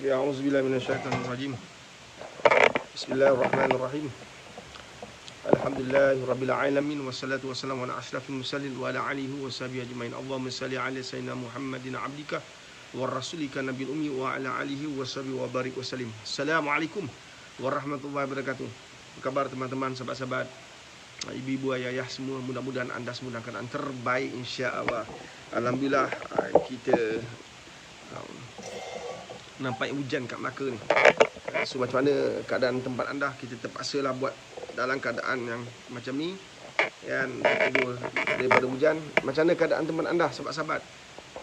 Okey, auzubillahi minasyaitonirrajim. Bismillahirrahmanirrahim. Alhamdulillahirabbil alamin wassalatu wassalamu ala asyrafil mursalin wa ala alihi washabihi ajmain. Allahumma shalli ala sayyidina Muhammadin abdika wa rasulika nabiyil ummi wa ala alihi washabihi wa barik wasallim. Assalamualaikum warahmatullahi wabarakatuh. Apa khabar teman-teman, sahabat-sahabat, ibu-ibu, ayah-ayah semua? Mudah-mudahan anda semua dalam keadaan terbaik insya-Allah. Alhamdulillah, kita nampak hujan kat Melaka ni. So macam mana keadaan tempat anda? Kita terpaksalah buat dalam keadaan yang macam ni, kan, tidur daripada hujan. Macam mana keadaan tempat anda, sahabat-sahabat?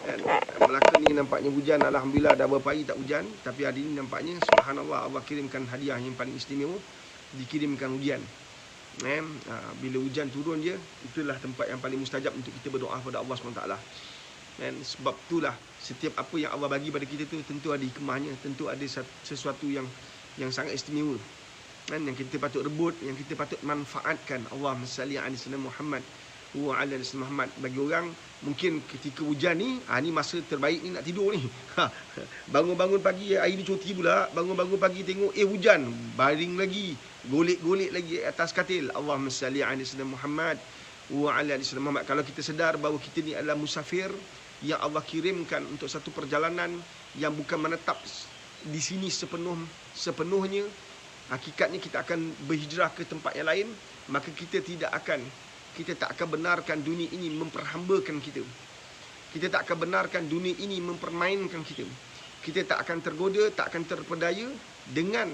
Kan, Melaka ni nampaknya hujan. Alhamdulillah dah beberapa hari tak hujan, tapi hari ni nampaknya subhanallah Allah kirimkan hadiah yang paling istimewa, dikirimkan hujan. Bila hujan turun je, itulah tempat yang paling mustajab untuk kita berdoa kepada Allah SWT. Dan sebab itulah setiap apa yang Allah bagi pada kita tu tentu ada hikmahnya, tentu ada sesuatu yang sangat istimewa, kan, yang kita patut rebut, yang kita patut manfaatkan. Allahumma salli ala sayyidina Muhammad wa ala ali Muhammad. Bagi orang mungkin ketika hujan ni, ni masa terbaik ni nak tidur ni. Bangun-bangun pagi, hari ni cuti pula, bangun-bangun pagi tengok hujan, baring lagi, golek-golek lagi atas katil. Allahumma salli ala sayyidina Muhammad wa ala ali Muhammad. Kalau kita sedar bahawa kita ni adalah musafir yang Allah kirimkan untuk satu perjalanan yang bukan menetap di sini sepenuhnya, hakikatnya kita akan berhijrah ke tempat yang lain, maka kita tak akan benarkan dunia ini memperhambakan kita. Kita tak akan benarkan dunia ini mempermainkan kita. Kita tak akan tergoda, tak akan terpedaya dengan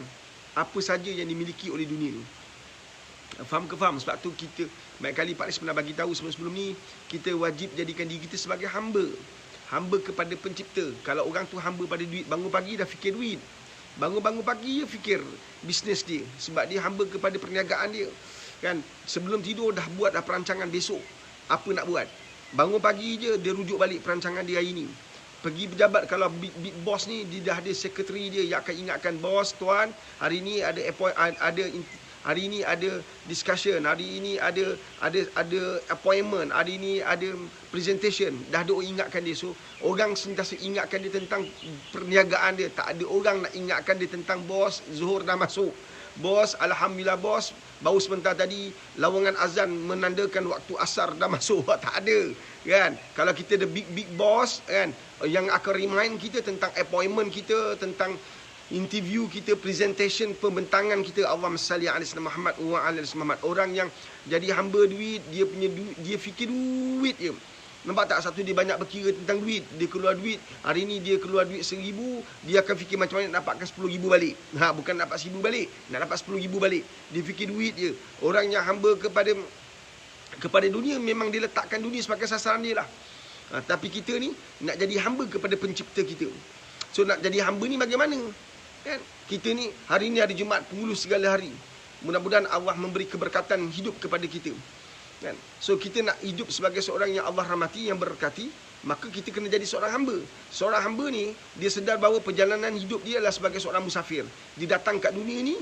apa saja yang dimiliki oleh dunia ini. Faham ke faham? Sebab tu kita banyak kali Pak Lis pernah bagi tahu sebelum ni, kita wajib jadikan diri kita sebagai hamba kepada pencipta. Kalau orang tu hamba pada duit, bangun pagi dah fikir duit, bangun pagi dia fikir bisnes dia, sebab dia hamba kepada perniagaan dia, kan. Sebelum tidur dah buat perancangan besok apa nak buat. Bangun pagi je dia rujuk balik perancangan dia hari ni. Pergi pejabat, kalau big boss ni, dia dah ada sekretari dia yang akan ingatkan, bos tuan, hari ni ada hari ini ada discussion, hari ini ada appointment, hari ini ada presentation. Dah ada orang ingatkan dia. So orang sentiasa ingatkan dia tentang perniagaan dia. Tak ada orang nak ingatkan dia tentang bos, Zuhur dah masuk, bos, alhamdulillah bos, baru sebentar tadi lawangan azan menandakan waktu asar dah masuk. Tak ada, kan. Kalau kita ada big boss, kan, yang akan remind kita tentang appointment kita, tentang interview kita, presentation, pembentangan kita. Allahumma salli ala sayyidina Muhammad wa ala ali Muhammad. Orang yang jadi hamba duit, dia punya duit, dia fikir duit je. Nampak tak? Satu, dia banyak berkira tentang duit. Dia keluar duit, hari ni dia keluar duit 1,000, dia akan fikir macam mana nak dapatkan 10,000 balik. Bukan dapat 1,000 balik, nak dapat 10,000 balik. Dia fikir duit je. Orang yang hamba kepada dunia, memang dia letakkan dunia sebagai sasaran dia lah. Tapi kita ni nak jadi hamba kepada pencipta kita. So nak jadi hamba ni bagaimana? Kan? Kita ni hari ni hari Jumaat, penghulu segala hari. Mudah-mudahan Allah memberi keberkatan hidup kepada kita, kan? So kita nak hidup sebagai seorang yang Allah rahmati, yang berkati, maka kita kena jadi seorang hamba. Seorang hamba ni, dia sedar bahawa perjalanan hidup dia adalah sebagai seorang musafir. Dia datang kat dunia ni,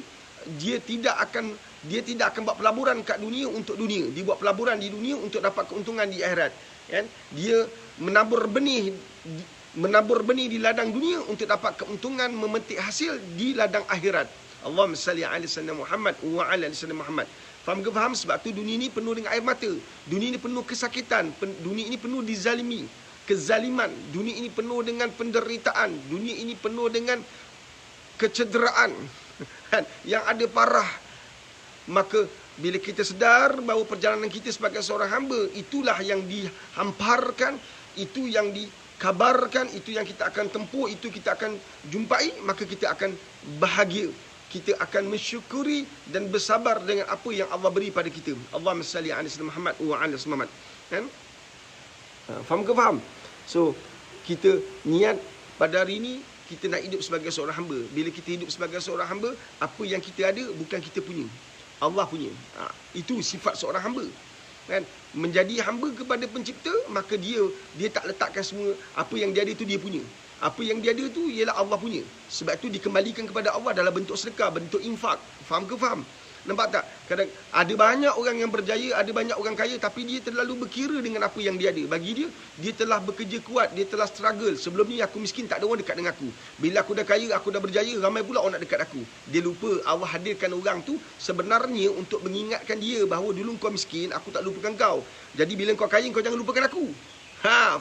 dia tidak akan buat pelaburan kat dunia untuk dunia. Dia buat pelaburan di dunia untuk dapat keuntungan di akhirat, kan? Dia menabur benih di ladang dunia untuk dapat keuntungan, memetik hasil di ladang akhirat. Allahumma salli ala sayyidina Muhammad wa ala ali sayyidina Muhammad. Faham ke faham? Sebab tu dunia ini penuh dengan air mata. Dunia ini penuh kesakitan. Dunia ini penuh dizalimi, kezaliman. Dunia ini penuh dengan penderitaan. Dunia ini penuh dengan kecederaan, yang ada parah. Maka bila kita sedar bahawa perjalanan kita sebagai seorang hamba, itulah yang dihamparkan, itu yang dikabarkan, itu yang kita akan tempuh, itu kita akan jumpai, maka kita akan bahagia. Kita akan mensyukuri dan bersabar dengan apa yang Allah beri pada kita. Allahumma salli ala sayyidina Muhammad wa ala ali Muhammad. Kan? Faham ke faham? So kita niat pada hari ini kita nak hidup sebagai seorang hamba. Bila kita hidup sebagai seorang hamba, apa yang kita ada bukan kita punya, Allah punya. Itu sifat seorang hamba, kan? Menjadi hamba kepada pencipta, maka dia tak letakkan semua apa yang dia ada itu dia punya. Apa yang dia ada tu ialah Allah punya. Sebab tu dikembalikan kepada Allah dalam bentuk sedekah, bentuk infak. Faham ke faham? Nampak tak? Kadang ada banyak orang yang berjaya, ada banyak orang kaya, tapi dia terlalu berkira dengan apa yang dia ada. Bagi dia, dia telah bekerja kuat, dia telah struggle. Sebelum ni aku miskin, tak ada orang dekat dengan aku. Bila aku dah kaya, aku dah berjaya, ramai pula orang nak dekat aku. Dia lupa Allah hadirkan orang tu sebenarnya untuk mengingatkan dia bahawa dulu kau miskin, aku tak lupakan kau. Jadi bila kau kaya, kau jangan lupakan aku.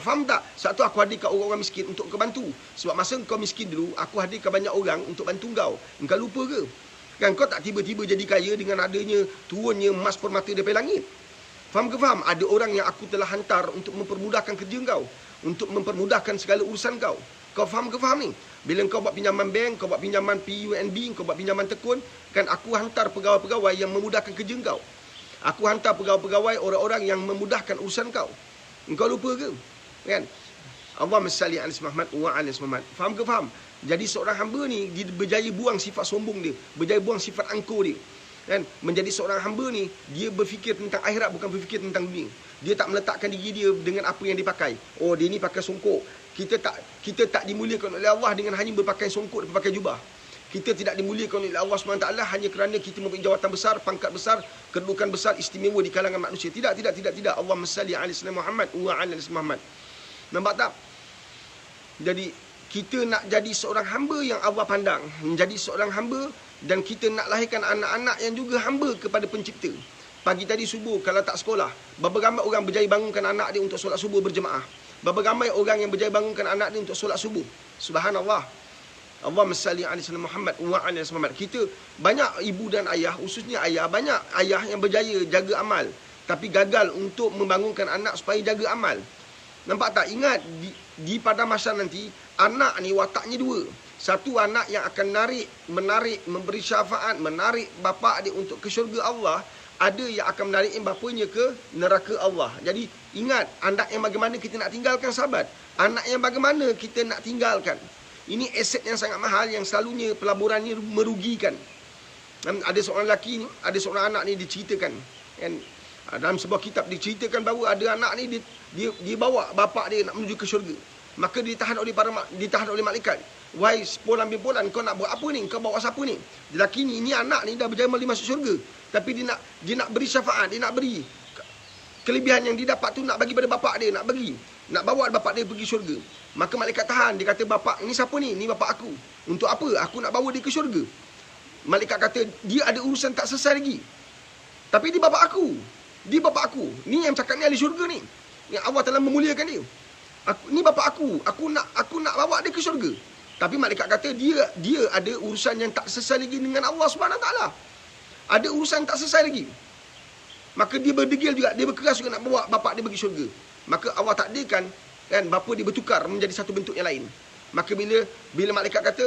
Faham tak? Sebab tu aku hadirkan orang-orang miskin untuk kau bantu. Sebab masa kau miskin dulu, aku hadirkan banyak orang untuk bantu kau. Engkau lupa ke? Kan kau tak tiba-tiba jadi kaya dengan adanya turunnya emas permata daripada langit. Faham ke faham? Ada orang yang aku telah hantar untuk mempermudahkan kerja kau, untuk mempermudahkan segala urusan kau. Kau faham ke faham ni? Bila kau buat pinjaman bank, kau buat pinjaman PUNB, kau buat pinjaman tekun, kan aku hantar pegawai-pegawai yang memudahkan kerja kau. Aku hantar pegawai-pegawai orang-orang yang memudahkan urusan kau. Engkau lupa ke? Kan? Allahumma salli ala Muhammad wa ala Muhammad. Faham ke faham? Jadi seorang hamba ni dia berjaya buang sifat sombong dia, berjaya buang sifat angkuh dia. Kan? Menjadi seorang hamba ni dia berfikir tentang akhirat, bukan berfikir tentang dunia. Dia tak meletakkan diri dia dengan apa yang dipakai. Oh, dia ni pakai songkok. Kita tak dimuliakan oleh Allah dengan hanya berpakaian songkok dan berpakai jubah. Kita tidak dimuliakan oleh Allah SWT hanya kerana kita mempunyai jawatan besar, pangkat besar, kedudukan besar, istimewa di kalangan manusia. Tidak. Allahumma salli ala Muhammad wa ala Muhammad. Nampak tak? Jadi kita nak jadi seorang hamba yang Allah pandang, menjadi seorang hamba, dan kita nak lahirkan anak-anak yang juga hamba kepada pencipta. Pagi tadi subuh kalau tak sekolah, berapa ramai orang berjaya bangunkan anak dia untuk solat subuh berjemaah. Berapa ramai orang yang berjaya bangunkan anak dia untuk solat subuh. Subhanallah. Allahumma salli ala Muhammad wa ala Muhammad. Kita banyak ibu dan ayah, khususnya ayah, banyak ayah yang berjaya jaga amal, tapi gagal untuk membangunkan anak supaya jaga amal. Nampak tak? Ingat, di pada masa nanti, anak ni wataknya dua. Satu anak yang akan menarik, memberi syafaat, menarik bapa dia untuk ke syurga Allah. Ada yang akan menarik bapanya ke neraka Allah. Jadi, ingat, anak yang bagaimana kita nak tinggalkan, sahabat. Anak yang bagaimana kita nak tinggalkan. Ini aset yang sangat mahal, yang selalunya pelaburannya merugikan. Ada seorang lelaki ni, ada seorang anak ni diceritakan. Kan? Dalam sebuah kitab diceritakan bahawa ada anak ni dia bawa bapa dia nak menuju ke syurga. Maka ditahan oleh malaikat. Wahai sepolan bimpolan, kau nak buat apa ni? Kau bawa siapa ni? Lelaki ni anak ni dah berjaya masuk syurga. Tapi dia nak beri syafaat, dia nak beri kelebihan yang dia dapat tu, nak bagi pada bapa dia, nak bawa bapa dia pergi syurga. Maka malaikat tahan. Dia kata, bapa ni siapa ni? Ni bapa aku. Untuk apa? Aku nak bawa dia ke syurga. Malaikat kata, dia ada urusan tak selesai lagi. Tapi dia bapa aku. Dia bapa aku. Ni yang cakap ni ahli syurga ni. Yang Allah telah memuliakan dia. Ni bapa aku. Aku nak bawa dia ke syurga. Tapi malaikat kata dia ada urusan yang tak selesai lagi dengan Allah SWT. Ada urusan tak selesai lagi. Maka dia berdegil juga, dia berkeras juga nak bawa bapa dia pergi syurga. Maka Allah takdirkan kan bapa dia bertukar menjadi satu bentuk yang lain. Maka bila malaikat kata,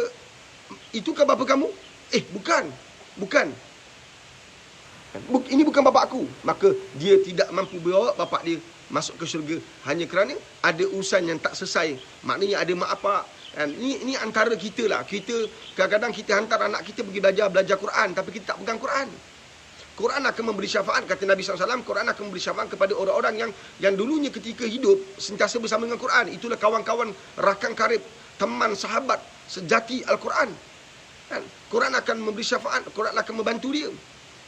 "Itukah bapa kamu?" Bukan. Ini bukan bapa aku. Maka dia tidak mampu bawa bapa dia masuk ke syurga hanya kerana ada urusan yang tak selesai. Maknanya ada mak apa. Ini antara kita lah. Kita kadang-kadang kita hantar anak kita pergi belajar Quran, tapi kita tak pegang Quran. Quran akan memberi syafaat, kata Nabi SAW, Quran akan memberi syafaat kepada orang-orang yang dulunya ketika hidup sentiasa bersama dengan Quran. Itulah kawan-kawan, rakan karib, teman, sahabat sejati Al-Quran. Kan? Quran akan memberi syafaat, Quran akan membantu dia.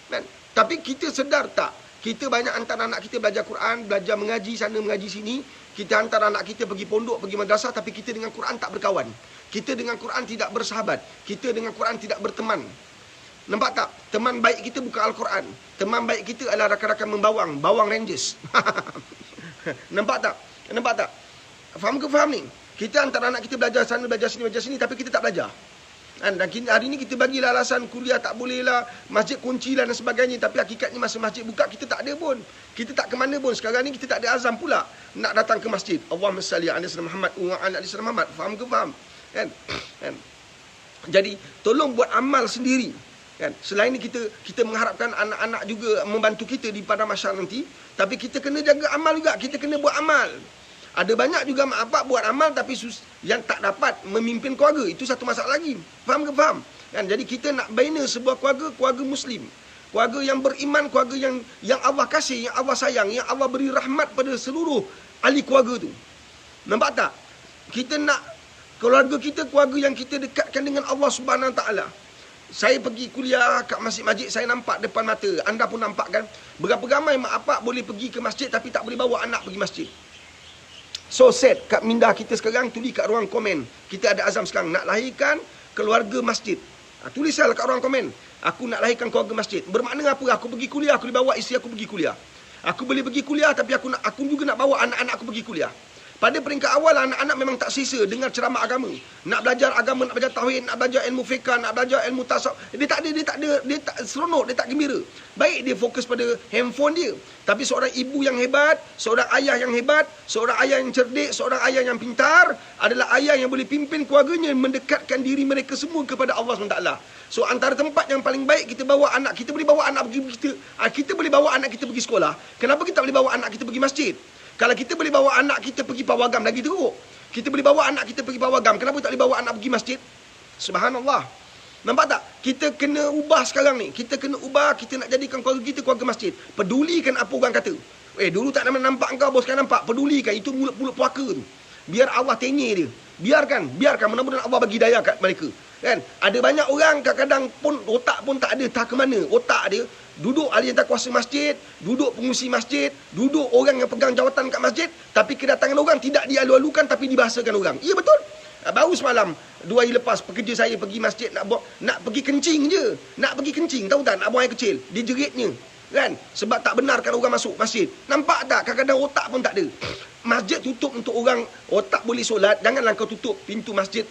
Kan? Tapi kita sedar tak? Kita banyak hantar anak kita belajar Quran, belajar mengaji sana, mengaji sini. Kita hantar anak kita pergi pondok, pergi madrasah, tapi kita dengan Quran tak berkawan. Kita dengan Quran tidak bersahabat. Kita dengan Quran tidak berteman. Nampak tak? Teman baik kita bukan Al-Quran. Teman baik kita adalah rakan-rakan bawang rangers. Nampak tak? Faham ke faham ni? Kita hantar anak kita belajar sana, belajar sini, tapi kita tak belajar. Dan hari ini kita bagilah alasan kuliah tak boleh lah, masjid kunci lah dan sebagainya. Tapi hakikatnya masa masjid buka, kita tak ada pun. Kita tak ke mana pun. Sekarang ni kita tak ada azam pula nak datang ke masjid. Allahumma salli ala Muhammad wa ala Muhammad. Faham ke faham? Kan? Jadi tolong buat amal sendiri. Kan? Selain ini kita mengharapkan anak-anak juga membantu kita di pada masa nanti. Tapi kita kena jaga amal juga. Kita kena buat amal. Ada banyak juga mak bapak buat amal tapi yang tak dapat memimpin keluarga. Itu satu masalah lagi. Faham ke faham? Kan? Jadi kita nak bina sebuah keluarga Muslim. Keluarga yang beriman, keluarga yang Allah kasih, yang Allah sayang, yang Allah beri rahmat pada seluruh ahli keluarga tu. Nampak tak? Kita nak keluarga kita, keluarga yang kita dekatkan dengan Allah Subhanahu Wa Taala. Saya pergi kuliah kat masjid-masjid, saya nampak depan mata. Anda pun nampak kan? Berapa ramai mak bapak boleh pergi ke masjid tapi tak boleh bawa anak pergi masjid. So sad, kat minda kita sekarang tulis kat ruang komen. Kita ada azam sekarang nak lahirkan keluarga masjid. Tulislah kat ruang komen. Aku nak lahirkan keluarga masjid. Bermakna apa? Aku pergi kuliah, aku boleh bawa isteri aku pergi kuliah. Aku boleh pergi kuliah tapi aku juga nak bawa anak-anak aku pergi kuliah. Pada peringkat awal, anak-anak memang tak sisa dengar ceramah agama. Nak belajar agama, nak belajar tauhid, nak belajar ilmu fiqh, nak belajar ilmu tasawuf. Dia tak seronok, dia tak gembira. Baik dia fokus pada handphone dia. Tapi seorang ibu yang hebat, seorang ayah yang hebat, seorang ayah yang cerdik, seorang ayah yang pintar adalah ayah yang boleh pimpin keluarganya, mendekatkan diri mereka semua kepada Allah SWT. So antara tempat yang paling baik kita bawa anak, kita boleh bawa anak pergi kita boleh bawa anak kita pergi sekolah. Kenapa kita boleh bawa anak kita pergi masjid? Kalau kita boleh bawa anak kita pergi pawagam lagi teruk. Kita boleh bawa anak kita pergi pawagam. Kenapa tak boleh bawa anak pergi masjid? Subhanallah. Nampak tak? Kita kena ubah sekarang ni. Kita kena ubah, kita nak jadikan keluarga kita keluarga masjid. Pedulikan apa orang kata. Dulu tak nampak kau, bos sekarang nampak. Pedulikan, itu mulut-mulut puaka tu. Biar Allah tengih dia. Biarkan. Mudah-mudahan Allah bagi daya kat mereka. Kan? Ada banyak orang kadang-kadang pun otak pun tak ada, tak ke mana. Otak dia duduk ahli jawatan kuasa masjid, duduk pengurusi masjid, duduk orang yang pegang jawatan kat masjid, tapi kedatangan orang tidak dialu-alukan tapi dibahasakan orang. Ya betul. Baru semalam 2 hari lepas pekerja saya pergi masjid nak pergi kencing je. Nak pergi kencing, tahu tak? Nak buang air kecil. Dia jeritnya. Kan? Sebab tak benarkan orang masuk masjid. Nampak tak? Kadang-kadang otak pun tak ada. Masjid tutup untuk orang otak boleh solat. Janganlah kau tutup pintu masjid.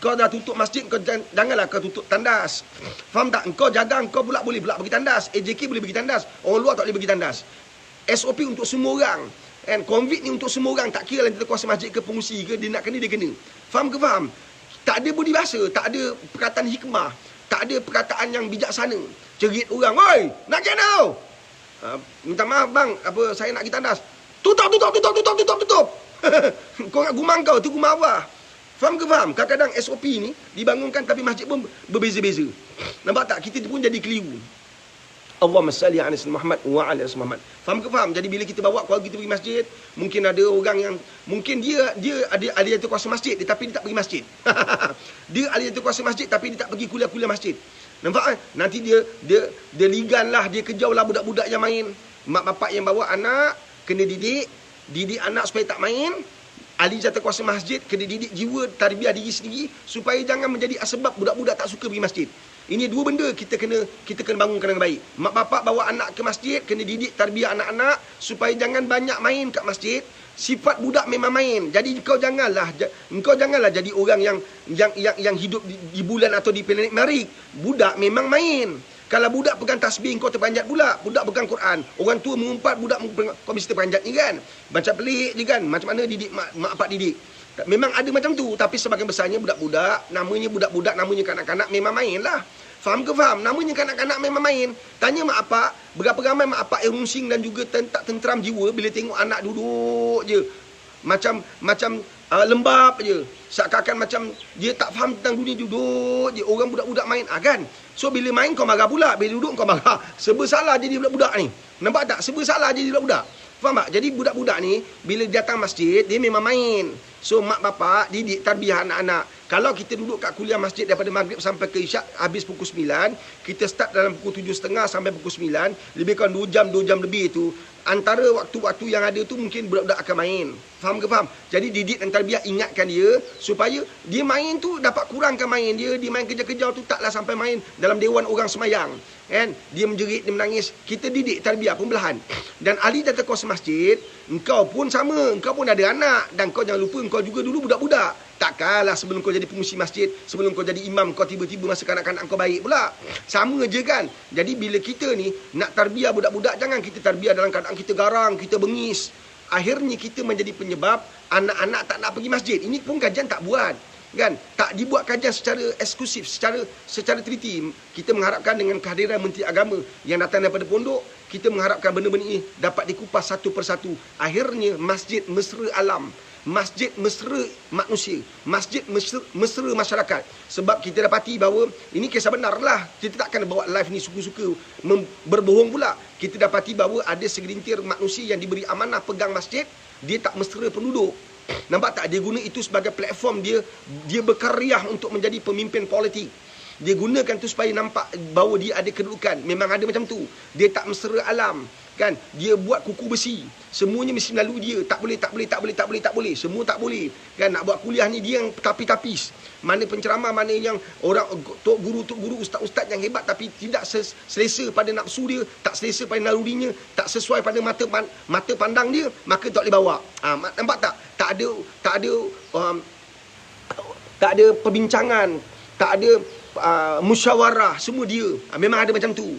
Kau dah tutup masjid, kau janganlah kau tutup tandas. Faham tak? Kau jaga, kau pula boleh pula pergi tandas. AJK boleh pergi tandas. Orang luar tak boleh pergi tandas. SOP untuk semua orang. And COVID ni untuk semua orang. Tak kira lah kita kuasa masjid ke pengusi ke, dia nak kena, dia kena. Faham ke faham? Tak ada budi bahasa, tak ada perkataan hikmah, tak ada perkataan yang bijaksana. Cerit orang, "Oi, nak ke mana?" Minta maaf bang, saya nak pergi tandas. Tutup. Kau nak gumang kau, tu gumang Allah. Faham ke faham? Kadang-kadang SOP ni dibangunkan tapi masjid pun berbeza-beza. Nampak tak? Kita pun jadi keliru. Allahumma salli ala Muhammad wa ala Muhammad. Faham ke faham? Jadi bila kita bawa keluarga kita pergi masjid, mungkin ada orang yang mungkin dia ada ahli jawatan kuasa masjid tapi dia tak pergi masjid. Dia ahli jawatan kuasa masjid tapi dia tak pergi kuliah-kuliah masjid. Nampak kan? Nanti dia ligan lah, dia kejau lah budak-budak yang main. Mak bapak yang bawa anak kena didik anak supaya tak main. Ahli jawatan kuasa masjid kena didik jiwa tarbiyah diri sendiri supaya jangan menjadi asbab budak-budak tak suka pergi masjid. Ini dua benda kita kena bangunkan dengan baik. Mak bapak bawa anak ke masjid kena didik tarbiyah anak-anak supaya jangan banyak main kat masjid. Sifat budak memang main. Jadi engkau janganlah jadi orang yang hidup di bulan atau di planet Marik. Budak memang main. Kalau budak pegang tasbih, kau terperanjat pula. Budak pegang Quran. Orang tua mengumpat, budak kau mesti terperanjat ni kan. Macam pelik je kan. Macam mana didik mak bapak didik. Memang ada macam tu. Tapi sebagian besarnya budak-budak, namanya kanak-kanak memang main lah. Faham ke faham? Namanya kanak-kanak memang main. Tanya mak bapak, berapa ramai mak bapak yang rungsing dan juga tak tenteram jiwa bila tengok anak duduk je. Macam lembab je. Seakan-akan macam dia tak faham tentang dunia, duduk je. Orang budak-budak main kan. So bila main kau marah pula, bila duduk kau marah. Serba salah jadi budak-budak ni. Nampak tak? Serba salah jadi budak-budak. Faham tak? Jadi budak-budak ni bila datang masjid dia memang main. So mak bapak didik tarbiyah anak-anak. Kalau kita duduk kat kuliah masjid daripada maghrib sampai ke isyak, habis pukul 9, kita start dalam pukul 7.30 sampai pukul 9, lebih kurang 2 jam lebih tu. Antara waktu-waktu yang ada tu mungkin budak-budak akan main. Faham ke faham? Jadi didik dan tarbiyah, ingatkan dia supaya dia main tu dapat kurangkan main dia. Dia main kerja-kerja tu taklah sampai main dalam dewan orang semayang. Kan? Dia menjerit, dia menangis. Kita didik tarbiyah pembelahan. Dan ahli jawatan kuasa masjid, engkau pun sama. Engkau pun ada anak. Dan kau jangan lupa, engkau juga dulu budak-budak. Takkanlah sebelum kau jadi pengurusi masjid, sebelum kau jadi imam, kau tiba-tiba masa kanak-kanak kau baik pula. Sama je kan? Jadi bila kita ni nak tarbiyah budak-budak, jangan kita tarbiyah dalam keadaan kita garang, kita bengis. Akhirnya kita menjadi penyebab anak-anak tak nak pergi masjid. Ini pun kajian tak buat. Kan? Tak dibuat kajian secara eksklusif, secara teliti. Kita mengharapkan dengan kehadiran Menteri Agama yang datang daripada pondok, kita mengharapkan benda-benda ini dapat dikupas satu persatu. Akhirnya masjid mesra alam. Masjid mesra manusia, masjid mesra masyarakat. Sebab kita dapati bahawa ini kisah benar lah. Kita takkan bawa live ni suka-suka berbohong pula. Kita dapati bahawa ada segelintir manusia yang diberi amanah pegang masjid, dia tak mesra penduduk. Nampak tak? Dia guna itu sebagai platform dia berkarya untuk menjadi pemimpin politik. Dia gunakan tu supaya nampak bahawa dia ada kedudukan. Memang ada macam tu. Dia tak mesra alam. Kan? Dia buat kuku besi. Semuanya mesti melalui dia. Tak boleh. Semua tak boleh. Kan? Nak buat kuliah ni dia yang tapis-tapis. Mana penceramah, mana yang orang tok guru, ustaz-ustaz yang hebat tapi tidak selesa pada nafsu dia, tak selesa pada nalurinya, tak sesuai pada mata pandang dia, maka tak boleh bawa. Nampak tak? Tak ada perbincangan, tak ada musyawarah, semua dia. Memang ada macam tu.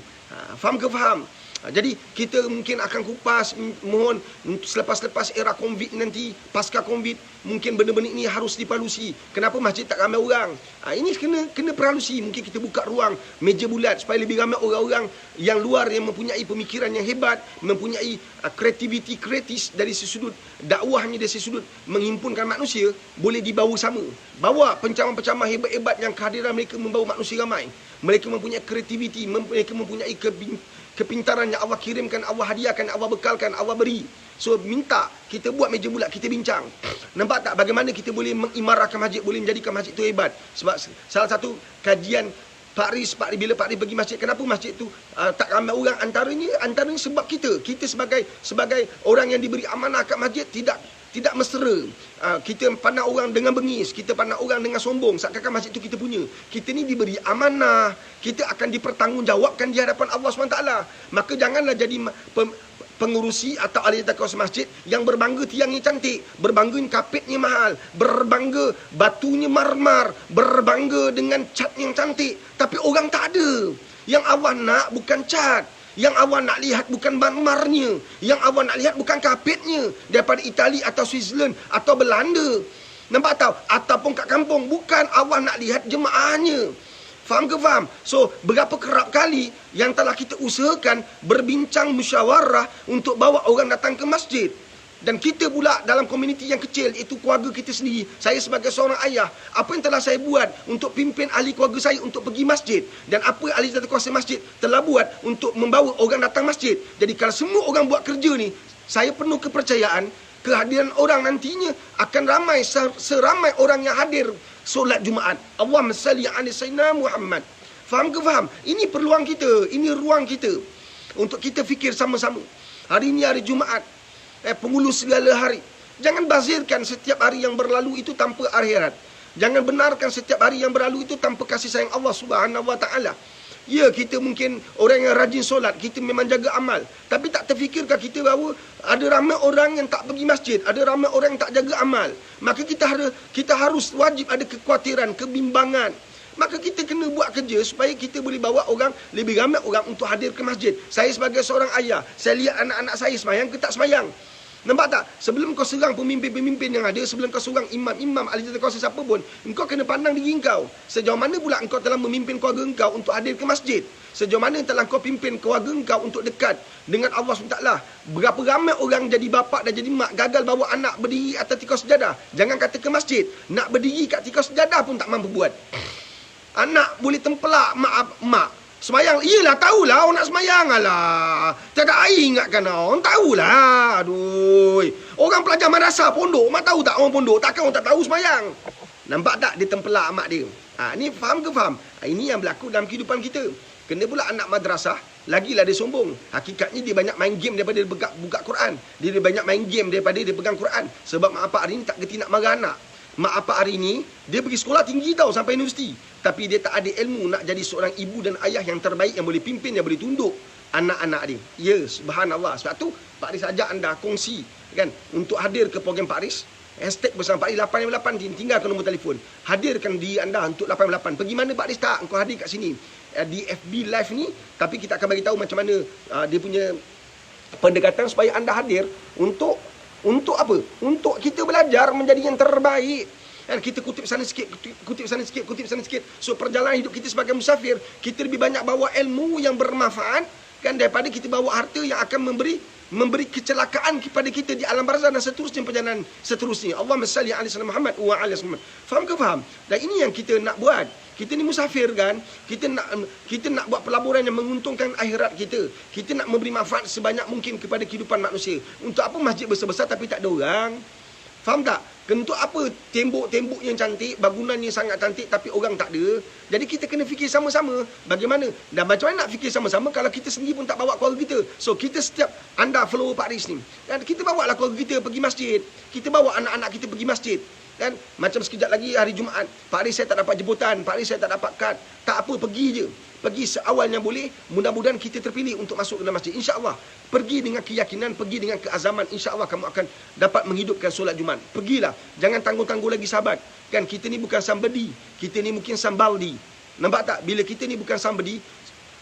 Faham ke faham? Jadi kita mungkin akan kupas, mohon selepas era COVID nanti, pasca COVID, mungkin benda-benda ini harus dipalusi. Kenapa masjid tak ramai orang? Ini kena peralusi. Mungkin kita buka ruang meja bulat supaya lebih ramai orang-orang yang luar yang mempunyai pemikiran yang hebat, mempunyai kreativiti kreatif dari sudut dakwahnya, dari sudut menghimpunkan manusia, boleh dibawa sama. Bawa pencamah-pencamah hebat-hebat yang kehadiran mereka membawa manusia ramai. Mereka mempunyai kreativiti, mereka mempunyai kepintaran yang Allah kirimkan, Allah hadiahkan, Allah bekalkan, Allah beri. So minta kita buat meja bulat, kita bincang. Nampak tak bagaimana kita boleh mengimarahkan masjid, boleh menjadikan masjid tu hebat. Sebab salah satu kajian Pak Riz bila Pak Riz pergi masjid, kenapa masjid tu tak ramai orang, antaranya sebab kita sebagai orang yang diberi amanah kat masjid tidak mesra. Kita pandang orang dengan bengis, kita pandang orang dengan sombong, seakan-akan masjid tu kita punya. Kita ni diberi amanah, kita akan dipertanggungjawabkan di hadapan Allah SWT. Maka janganlah jadi pengurusi atau ahli tata kawasan masjid yang berbangga tiangnya cantik, berbangga kapetnya mahal, berbangga batunya marmar, berbangga dengan cat yang cantik, tapi orang tak ada. Yang Allah nak bukan cat, yang Allah nak lihat bukan marmarnya, yang Allah nak lihat bukan kapetnya daripada Itali atau Switzerland atau Belanda. Nampak tahu? Ataupun kat kampung, bukan Allah nak lihat jemaahnya. Faham ke faham? So, berapa kerap kali yang telah kita usahakan berbincang musyawarah untuk bawa orang datang ke masjid. Dan kita pula dalam komuniti yang kecil, itu keluarga kita sendiri. Saya sebagai seorang ayah, apa yang telah saya buat untuk pimpin ahli keluarga saya untuk pergi masjid. Dan apa ahli tata kuasa masjid telah buat untuk membawa orang datang masjid. Jadi kalau semua orang buat kerja ni, saya penuh kepercayaan kehadiran orang nantinya akan ramai seramai orang yang hadir solat Jumaat. Allahumma salli ala sayyidina Muhammad. Faham ke faham? Ini peluang kita, ini ruang kita untuk kita fikir sama-sama. Hari ini hari Jumaat, penghulu segala hari. Jangan bazirkan setiap hari yang berlalu itu tanpa akhirat. Jangan benarkan setiap hari yang berlalu itu tanpa kasih sayang Allah Subhanahu Wa Taala. Ya, kita mungkin orang yang rajin solat, kita memang jaga amal. Tapi tak terfikirkan kita bahawa ada ramai orang yang tak pergi masjid, ada ramai orang yang tak jaga amal. Maka kita harus wajib ada kekhawatiran, kebimbangan. Maka kita kena buat kerja supaya kita boleh bawa orang, lebih ramai orang untuk hadir ke masjid. Saya sebagai seorang ayah, saya lihat anak-anak saya semayang ke tak semayang. Nampak tak? Sebelum kau serang pemimpin-pemimpin yang ada, sebelum kau serang imam-imam, ahli tata kuasa siapa pun, engkau kena pandang diri engkau. Sejauh mana pula engkau telah memimpin keluarga engkau untuk hadir ke masjid? Sejauh mana telah engkau pimpin keluarga engkau untuk dekat dengan Allah SWT? Berapa ramai orang jadi bapa dan jadi mak gagal bawa anak berdiri atas tikar sejadah? Jangan kata ke masjid, nak berdiri kat tikar sejadah pun tak mampu buat. Anak boleh tempelak mak semayang, iyalah tahulah orang nak semayang, alah. Tak ada air ingatkan orang tahulah. Aduh. Orang pelajar madrasah pondok, mak tahu tak orang pondok? Takkan orang tak tahu semayang. Nampak tak dia tempelak mak dia? Ni faham ke faham? Ini yang berlaku dalam kehidupan kita. Kena pula anak madrasah, lagilah dia sombong. Hakikatnya dia banyak main game daripada dia buka Quran. Dia banyak main game daripada dia pegang Quran. Sebab mak apa hari ni tak gerti nak marah anak. Mak apa hari ni, dia pergi sekolah tinggi tau sampai universiti. Tapi dia tak ada ilmu nak jadi seorang ibu dan ayah yang terbaik, yang boleh pimpin, yang boleh tunduk anak-anak dia. Ya, subhanallah. Sebab tu, Pak Riz ajak anda kongsi kan untuk hadir ke program Pak Riz. Hashtag bersama Pak Riz 858, tinggalkan nombor telefon. Hadirkan diri anda untuk 858. Pergi mana Pak Riz tak? Engkau hadir kat sini. Di FB Live ni, tapi kita akan bagi tahu macam mana dia punya pendekatan supaya anda hadir untuk apa? Untuk kita belajar menjadi yang terbaik. Dan kita kutip sana sikit, kutip sana sikit. So perjalanan hidup kita sebagai musafir, kita lebih banyak bawa ilmu yang bermanfaat kan daripada kita bawa harta yang akan memberi kecelakaan kepada kita di alam barzah dan seterusnya perjalanan seterusnya. Allahumma salli ala sayyidina Muhammad wa ala Muhammad. Faham ke faham? Dan ini yang kita nak buat. Kita ni musafir kan, kita nak buat pelaburan yang menguntungkan akhirat kita. Kita nak memberi manfaat sebanyak mungkin kepada kehidupan manusia. Untuk apa masjid besar-besar tapi tak ada orang? Faham tak? Untuk apa tembok-tembok yang cantik, bangunan yang sangat cantik tapi orang tak ada? Jadi kita kena fikir sama-sama bagaimana. Dan macam mana nak fikir sama-sama kalau kita sendiri pun tak bawa keluarga kita. So kita setiap anda follow Pak Riz ni, dan kita bawa lah keluarga kita pergi masjid. Kita bawa anak-anak kita pergi masjid. Kan? Macam sekejap lagi hari Jumaat, Pak Riz saya tak dapat jemputan, Pak Riz saya tak dapat kad. Tak apa, pergi je. Pergi seawal yang boleh. Mudah-mudahan kita terpilih untuk masuk ke dalam masjid. InsyaAllah. Pergi dengan keyakinan, pergi dengan keazaman. InsyaAllah kamu akan dapat menghidupkan solat Jumaat. Pergilah. Jangan tangguh-tangguh lagi sahabat. Kan kita ni bukan somebody. Kita ni mungkin sambaldi. Nampak tak? Bila kita ni bukan somebody,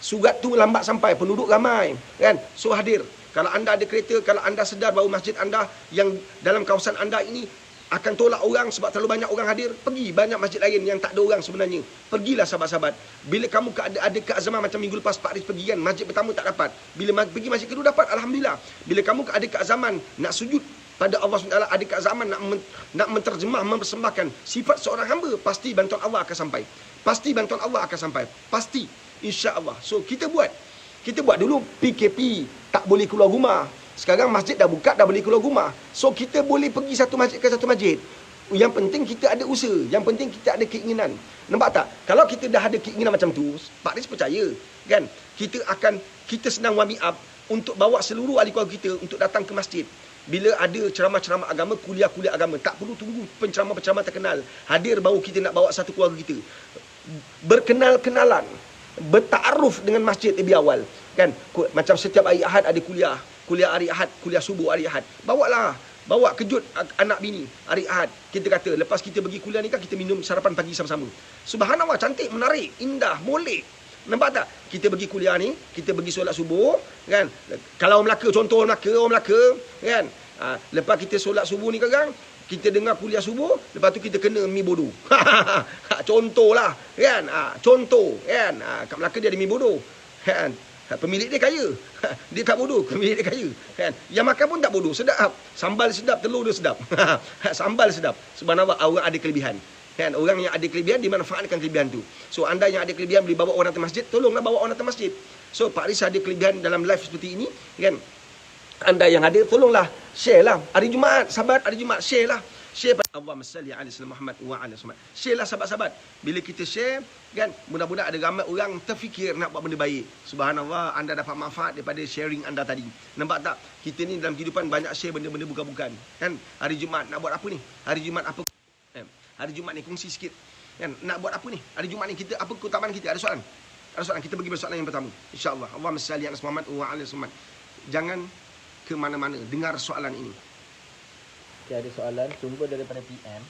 surat tu lambat sampai. Penduduk ramai. Kan? So hadir. Kalau anda ada kereta, kalau anda sedar bahawa masjid anda yang dalam kawasan anda ini akan tolak orang sebab terlalu banyak orang hadir, pergi banyak masjid lain yang tak ada orang sebenarnya. Pergilah sahabat-sahabat. Bila kamu ada keazaman macam minggu lepas Pak Riz pergi kan, masjid pertama tak dapat. Bila pergi masjid kedua dapat, alhamdulillah. Bila kamu ada keazaman nak sujud pada Allah SWT, ada keazaman nak menterjemah, mempersembahkan sifat seorang hamba, pasti bantuan Allah akan sampai. Pasti bantuan Allah akan sampai. Pasti. InsyaAllah. So kita buat. Kita buat dulu PKP, tak boleh keluar rumah. Sekarang masjid dah buka, dah boleh keluar rumah. So kita boleh pergi satu masjid ke satu masjid. Yang penting kita ada usaha. Yang penting kita ada keinginan. Nampak tak? Kalau kita dah ada keinginan macam tu, Pak Riz percaya. Kan? Kita senang warming up untuk bawa seluruh ahli keluarga kita untuk datang ke masjid. Bila ada ceramah-ceramah agama, kuliah-kuliah agama, tak perlu tunggu penceramah-penceramah terkenal. Hadir baru kita nak bawa satu keluarga kita. Berkenal-kenalan. Bertaaruf dengan masjid lebih awal. Kan? Macam setiap hari Ahad ada kuliah hari Ahad, kuliah subuh hari Ahad. Bawa kejut anak bini hari Ahad. Kita kata lepas kita pergi kuliah ni kan kita minum sarapan pagi sama-sama. Subhanallah, cantik, menarik, indah, molek. Nampak tak? Kita pergi kuliah ni, kita pergi solat subuh, kan? Kalau orang Melaka, contoh orang Melaka, kan? Lepas kita solat subuh ni kan, kita dengar kuliah subuh, lepas tu kita kena mi bodoh. Contohlah, kan? Contoh, kan? Kat Melaka dia ada mi bodoh, kan? Pemilik dia kaya. Dia tak bodoh, pemilik dia kaya. Kan? Yang makan pun tak bodoh, sedap. Sambal sedap, telur dia sedap. Sambal sedap. Subhanallah, orang ada kelebihan. Kan? Orang yang ada kelebihan dimanfaatkan kelebihan tu. So anda yang ada kelebihan boleh bawa orang ke masjid, tolonglah bawa orang ke masjid. So Pak Riz ada kelebihan dalam live seperti ini, kan? Anda yang ada tolonglah share lah. Hari Jumaat, sahabat, hari Jumaat share lah. Share pada Allahumma salli ala sayyidina Muhammad wa ala Muhammad. Share lah sahabat-sahabat. Bila kita share, kan, mudah-mudahan ada ramai orang terfikir nak buat benda baik. Subhanallah, anda dapat manfaat daripada sharing anda tadi. Nampak tak? Kita ni dalam kehidupan banyak share benda-benda bukan-bukan. Kan? Hari Jumaat nak buat apa ni? Hari Jumaat apa? Hari Jumaat ni kongsi sikit. Kan? Nak buat apa ni? Hari Jumaat ni kita apa keutamaan kita? Ada soalan? Ada soalan? Kita pergi bersoalan yang pertama. InsyaAllah. Allahumma salli ala Muhammad wa ala Muhammad. Jangan ke mana-mana. Dengar soalan ini. Ada soalan sumber daripada PM.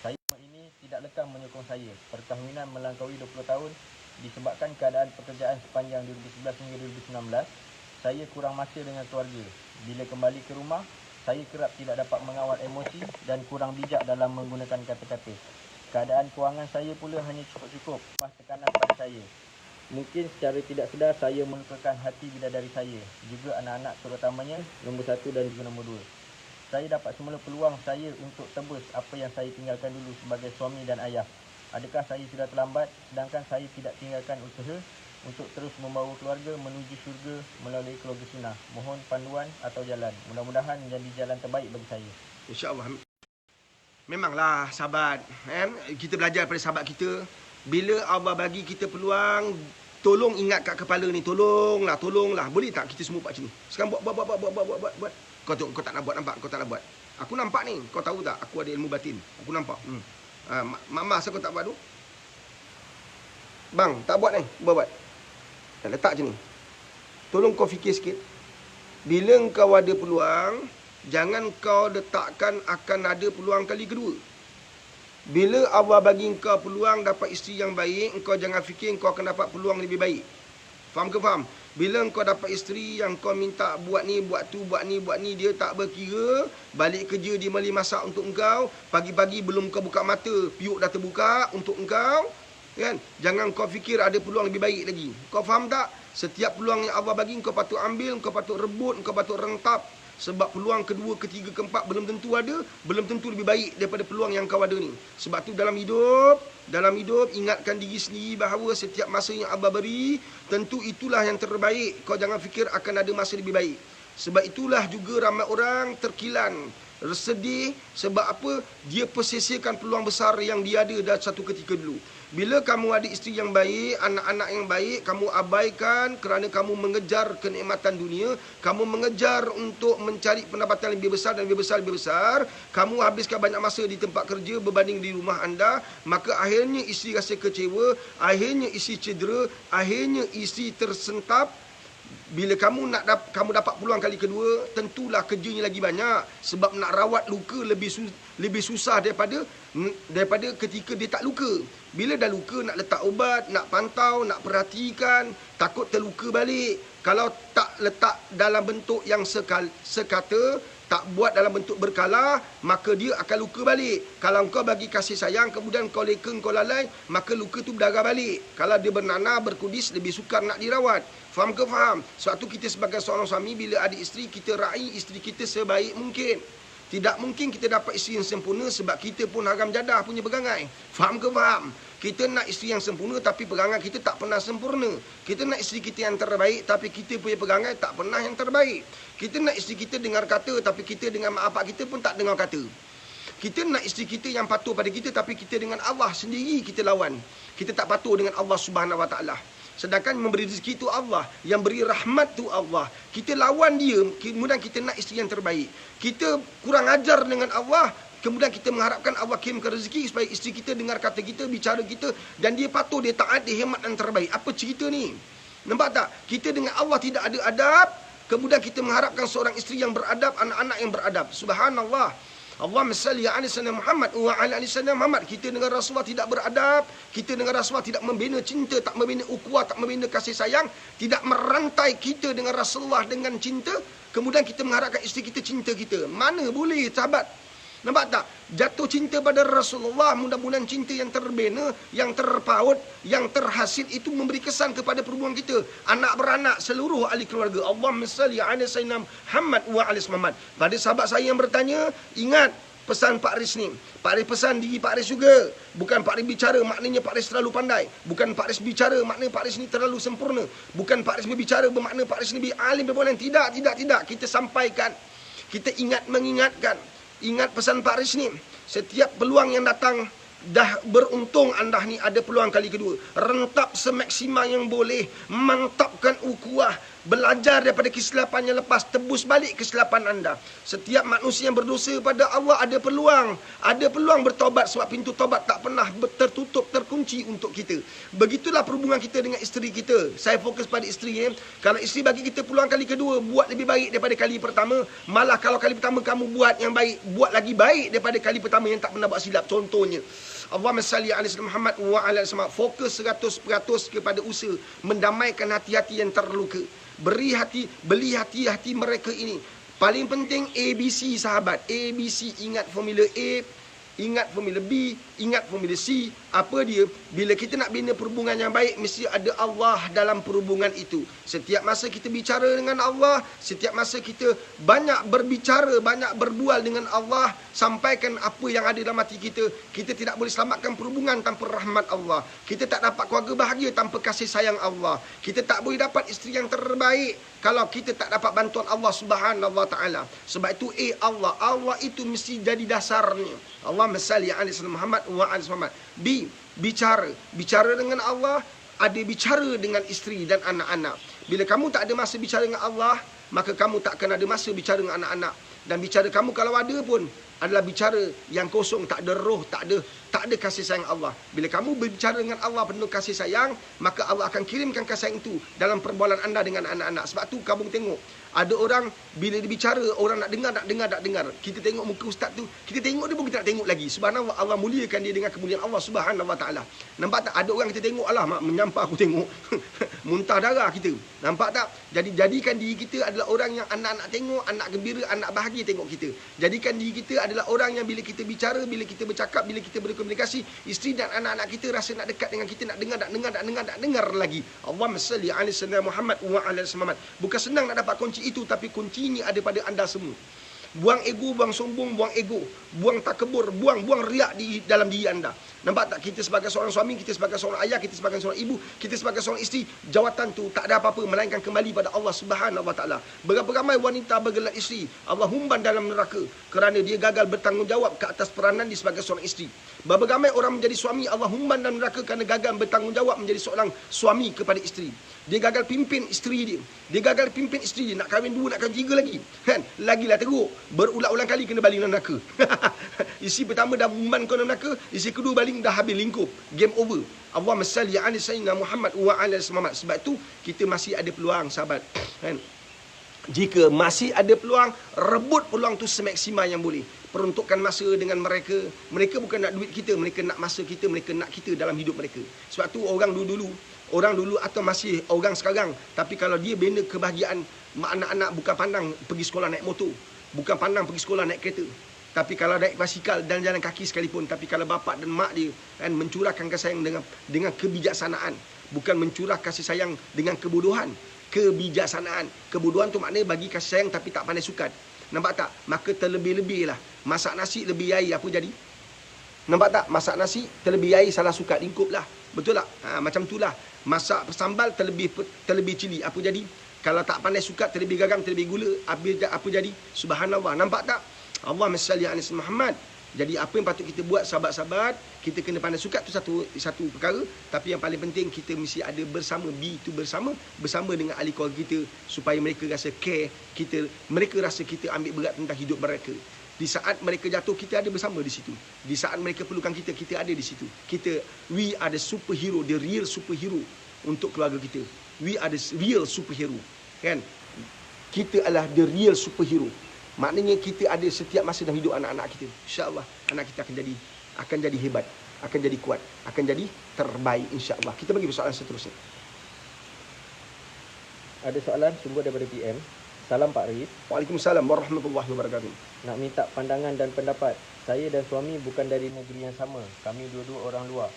Saya ini tidak lekang menyokong saya. Perkahwinan melampaui 20 tahun disebabkan keadaan pekerjaan sepanjang 2011 hingga 2019. Saya kurang masa dengan keluarga. Bila kembali ke rumah, saya kerap tidak dapat mengawal emosi dan kurang bijak dalam menggunakan kata-kata. Keadaan kewangan saya pula hanya cukup-cukup. Lepas tekanan pada saya. Mungkin secara tidak sedar saya melukakan hati bidadari saya. Juga anak-anak terutamanya nombor 1 dan juga nombor 2. Saya dapat semula peluang saya untuk tebus apa yang saya tinggalkan dulu sebagai suami dan ayah. Adakah saya sudah terlambat sedangkan saya tidak tinggalkan usaha untuk terus membawa keluarga menuju syurga melalui keluarga sunnah? Mohon panduan atau jalan. Mudah-mudahan menjadi jalan terbaik bagi saya. InsyaAllah. Memanglah sahabat, kan? Kita belajar daripada sahabat kita. Bila Allah bagi kita peluang, tolong ingat kat kepala ni, tolonglah. Boleh tak kita semua buat macam ni? Sekarang buat. Kau tak nak buat, nampak? Kau tak nak buat. Aku nampak ni. Kau tahu tak? Aku ada ilmu batin. Aku nampak. Mak asal kau tak buat tu? Bang, tak buat ni. Buat. Letak je ni. Tolong kau fikir sikit. Bila kau ada peluang, jangan kau letakkan akan ada peluang kali kedua. Bila Allah bagi kau peluang dapat isteri yang baik, kau jangan fikir kau akan dapat peluang lebih baik. Faham ke faham? Bila kau dapat isteri yang kau minta buat ni, buat tu, buat ni, dia tak berkira. Balik kerja dia mali masak untuk engkau. Pagi-pagi belum kau buka mata, piuk dah terbuka untuk engkau. Kan? Jangan kau fikir ada peluang lebih baik lagi. Kau faham tak? Setiap peluang yang Allah bagi, kau patut ambil, kau patut rebut, kau patut rentap. Sebab peluang kedua, ketiga, keempat belum tentu ada, belum tentu lebih baik daripada peluang yang kau ada ni. Sebab tu dalam hidup ingatkan diri sendiri bahawa setiap masa yang Allah beri, tentu itulah yang terbaik. Kau jangan fikir akan ada masa lebih baik. Sebab itulah juga ramai orang terkilan. Sedih sebab apa? Dia persisihkan peluang besar yang dia ada dalam satu ketika dulu. Bila kamu ada isteri yang baik, anak-anak yang baik, kamu abaikan kerana kamu mengejar kenikmatan dunia, kamu mengejar untuk mencari pendapatan lebih besar dan lebih besar, lebih besar, kamu habiskan banyak masa di tempat kerja berbanding di rumah anda, maka akhirnya isteri rasa kecewa, akhirnya isteri cedera, akhirnya isteri tersentap. Bila kamu dapat peluang kali kedua, tentulah kerjanya lagi banyak, sebab nak rawat luka lebih susah daripada ketika dia tak luka. Bila dah luka, nak letak ubat, nak pantau, nak perhatikan, takut terluka balik. Kalau tak letak dalam bentuk yang sekata, tak buat dalam bentuk berkala, maka dia akan luka balik. Kalau kau bagi kasih sayang, kemudian kau leka, kau lalai, maka luka tu berdarah balik. Kalau dia bernanah, berkudis, lebih sukar nak dirawat. Faham ke faham? Sebab tu kita sebagai seorang suami, bila ada isteri, kita raih isteri kita sebaik mungkin. Tidak mungkin kita dapat isteri yang sempurna sebab kita pun haram jadah punya pegangai. Faham ke faham? Kita nak isteri yang sempurna tapi pegangai kita tak pernah sempurna. Kita nak isteri kita yang terbaik tapi kita punya pegangai tak pernah yang terbaik. Kita nak isteri kita dengar kata tapi kita dengan mak bapak kita pun tak dengar kata. Kita nak isteri kita yang patuh pada kita tapi kita dengan Allah sendiri kita lawan. Kita tak patuh dengan Allah Subhanahu Wa Taala. Sedangkan memberi rezeki itu Allah, yang beri rahmat itu Allah. Kita lawan dia, kemudian kita nak isteri yang terbaik. Kita kurang ajar dengan Allah, kemudian kita mengharapkan Allah kirimkan rezeki supaya isteri kita dengar kata kita, bicara kita, dan dia patuh, dia taat, dia hemat dan terbaik. Apa cerita ni? Nampak tak? Kita dengan Allah tidak ada adab, kemudian kita mengharapkan seorang isteri yang beradab, anak-anak yang beradab. Subhanallah. Allahumma salli ala sayyidina Muhammad wa ala ali sayyidina Muhammad. Kita dengan Rasulullah tidak beradab, kita dengan Rasulullah tidak membina cinta, tak membina ukhuwah, tak membina kasih sayang, tidak merantai kita dengan Rasulullah dengan cinta, kemudian kita mengharapkan isteri kita cinta kita. Mana boleh, sahabat? Nampak tak? Jatuh cinta pada Rasulullah, mudah-mudahan cinta yang terbina, yang terpaut, yang terhasil itu memberi kesan kepada perhubungan kita. Anak beranak, seluruh ahli keluarga. Allahumma salli ala sayyidina Muhammad wa ala Muhammad. Pada sahabat saya yang bertanya, ingat pesan Pak Riz ni. Pak Riz pesan diri Pak Riz juga. Bukan Pak Riz bicara maknanya Pak Riz terlalu pandai. Bukan Pak Riz bicara maknanya Pak Riz ni terlalu sempurna. Bukan Pak Riz berbicara bermakna Pak Riz ni alim berbolan. Tidak. Kita sampaikan. Kita mengingatkan. Ingat pesan Pak Riz ni. Setiap peluang yang datang, dah beruntung anda ni ada peluang kali kedua. Rentap semaksimal yang boleh. Mantapkan ukhuwah. Belajar daripada kesilapan yang lepas. Tebus balik kesilapan anda. Setiap manusia yang berdosa pada Allah ada peluang. Ada peluang bertobat sebab pintu tobat tak pernah tertutup, terkunci untuk kita. Begitulah perhubungan kita dengan isteri kita. Saya fokus pada isteri. Kalau isteri bagi kita peluang kali kedua, buat lebih baik daripada kali pertama. Malah kalau kali pertama kamu buat yang baik, buat lagi baik daripada kali pertama yang tak pernah buat silap. Contohnya, Allahumma salli ala sayyidina Muhammad wa ala Muhammad. Fokus 100% kepada usaha mendamaikan hati-hati yang terluka. Beli hati-hati mereka ini. Paling penting ABC, sahabat. ABC, ingat formula A, ingat formula B, ingat formula C. Apa dia? Bila kita nak bina perhubungan yang baik, mesti ada Allah dalam perhubungan itu. Setiap masa kita bicara dengan Allah, setiap masa kita banyak berbicara, banyak berbual dengan Allah, sampaikan apa yang ada dalam hati kita. Kita tidak boleh selamatkan perhubungan tanpa rahmat Allah. Kita tak dapat keluarga bahagia tanpa kasih sayang Allah. Kita tak boleh dapat isteri yang terbaik kalau kita tak dapat bantuan Allah Subhanahu Wa Taala. Sebab itu Allah itu mesti jadi dasarnya. Allahumma salli ala sayyidina Muhammad wa ala Muhammad. B, bicara dengan Allah, ada bicara dengan isteri dan anak-anak. Bila kamu tak ada masa bicara dengan Allah, maka kamu tak akan ada masa bicara dengan anak-anak. Dan bicara kamu kalau ada pun adalah bicara yang kosong, tak ada roh, tak ada kasih sayang Allah. Bila kamu berbicara dengan Allah penuh kasih sayang, maka Allah akan kirimkan kasih sayang itu dalam perbualan anda dengan anak-anak. Sebab tu kamu tengok, ada orang bila dia bicara, orang nak dengar. Kita tengok muka ustaz tu, kita tengok dia pun kita nak tengok lagi. Subhanallah, Allah muliakan dia dengan kemuliaan Allah Subhanahu Wa Taala. Nampak tak? Ada orang kita tengok, Allah mak menyampah aku tengok. Muntah darah kita. Nampak tak? Jadi jadikan diri kita adalah orang yang anak-anak tengok, anak gembira, anak bahagia tengok kita. Jadikan diri kita adalah orang yang bila kita bicara, bila kita bercakap, bila kita berkomunikasi, isteri dan anak-anak kita rasa nak dekat dengan kita, nak dengar lagi. Allahumma salli ala sayyidina Muhammad wa ala Muhammad. Bukan senang nak dapat kunci itu, tapi kuncinya ada pada anda semua. Buang ego, buang sombong, buang ego, buang takabur, buang riak di dalam diri anda. Nampak tak, kita sebagai seorang suami, kita sebagai seorang ayah, kita sebagai seorang ibu, kita sebagai seorang isteri, jawatan tu tak ada apa-apa melainkan kembali pada Allah Subhanahu Wa Taala. Berapa ramai wanita bergelar isteri Allah humban dalam neraka kerana dia gagal bertanggungjawab ke atas peranan dia sebagai seorang isteri. Berapa ramai orang menjadi suami Allah humban dalam neraka kerana gagal bertanggungjawab menjadi seorang suami kepada isteri. Dia gagal pimpin isteri dia. Dia gagal pimpin isteri dia. Nak kahwin 2, nak kahwin 3 lagi. Kan? Lagilah teruk. Berulang-ulang kali kena baling dalam neraka. Isteri pertama dah umban kau dalam neraka. Isteri kedua baling dah habis lingkup. Game over. Allahumma salli ala sayyidina Muhammad wa ala Muhammad. Sebab tu kita masih ada peluang, sahabat. Kan? Jika masih ada peluang, rebut peluang tu semaksimal yang boleh. Peruntukkan masa dengan mereka. Mereka bukan nak duit kita, mereka nak masa kita, mereka nak kita dalam hidup mereka. Sebab tu orang dulu atau masih orang sekarang, tapi kalau dia bina kebahagiaan anak-anak, bukan pandang pergi sekolah naik motor, bukan pandang pergi sekolah naik kereta, tapi kalau naik basikal dan jalan kaki sekalipun, tapi kalau bapa dan mak dia kan mencurahkan kasih sayang dengan kebijaksanaan, bukan mencurah kasih sayang dengan kebodohan. Kebijaksanaan. Kebodohan tu maknanya bagi kasih sayang tapi tak pandai sukat. Nampak tak? Maka terlebih-lebih lah. Masak nasi lebih air, apa jadi? Nampak tak? Masak nasi terlebih air, salah sukat, lingkup lah. Betul tak? Macam tu lah. Masak sambal terlebih cili, apa jadi? Kalau tak pandai sukat, terlebih garam, terlebih gula, apa jadi? Subhanallah. Nampak tak? Allahumma salli ala Muhammad. Jadi apa yang patut kita buat, sahabat-sahabat, kita kena pandai sukat tu satu perkara, tapi yang paling penting kita mesti ada bersama, be itu bersama dengan ahli keluarga kita, supaya mereka rasa care kita, mereka rasa kita ambil berat tentang hidup mereka. Di saat mereka jatuh, kita ada bersama di situ. Di saat mereka perlukan kita, kita ada di situ. We are the superhero, the real superhero untuk keluarga kita. We are the real superhero. Kan? Kita adalah the real superhero. Maknanya kita ada setiap masa dalam hidup anak-anak kita. InsyaAllah anak kita akan jadi hebat, akan jadi kuat, akan jadi terbaik, insyaAllah. Kita bagi persoalan seterusnya. Ada soalan sumber daripada PM. Salam Pak Ris. Waalaikumsalam warahmatullahi wabarakatuh. Nak minta pandangan dan pendapat. Saya dan suami bukan dari negeri yang sama. Kami dua-dua orang luar.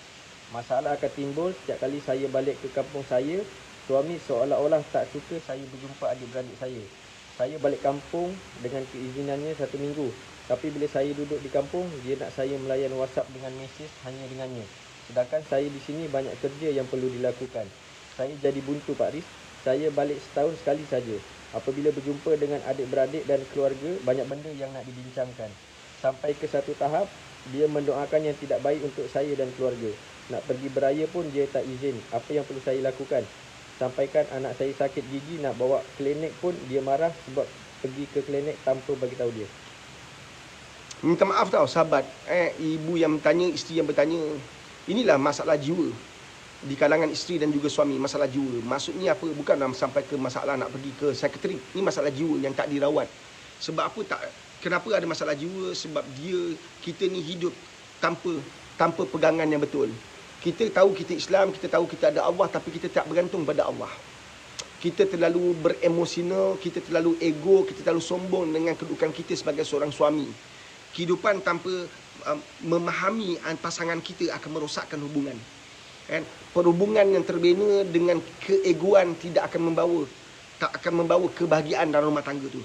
Masalah akan timbul setiap kali saya balik ke kampung saya. Suami seolah-olah tak suka saya berjumpa adik-beradik saya. Saya balik kampung dengan keizinannya 1 minggu. Tapi bila saya duduk di kampung, dia nak saya melayan WhatsApp dengan mesej hanya dengannya. Sedangkan saya di sini banyak kerja yang perlu dilakukan. Saya jadi buntu Pak Ris. Saya balik setahun sekali saja. Apabila berjumpa dengan adik-beradik dan keluarga, banyak benda yang nak dibincangkan. Sampai ke satu tahap, dia mendoakan yang tidak baik untuk saya dan keluarga. Nak pergi beraya pun dia tak izin. Apa yang perlu saya lakukan? Sampaikan anak saya sakit gigi, nak bawa klinik pun dia marah sebab pergi ke klinik tanpa bagi tahu dia. Minta maaf tau sahabat, ibu yang bertanya, isteri yang bertanya. Inilah masalah jiwa di kalangan isteri dan juga suami, masalah jiwa. Maksudnya apa? Bukan sampai ke masalah nak pergi ke psikiatrik. Ini masalah jiwa yang tak dirawat. Sebab apa kenapa ada masalah jiwa? Sebab kita ni hidup tanpa pegangan yang betul. Kita tahu kita Islam, kita tahu kita ada Allah, tapi kita tak bergantung pada Allah. Kita terlalu beremosional, kita terlalu ego, kita terlalu sombong dengan kedudukan kita sebagai seorang suami. Kehidupan tanpa memahami pasangan kita akan merosakkan hubungan. Kan? Perhubungan yang terbina dengan keegoan tak akan membawa kebahagiaan dalam rumah tangga tu.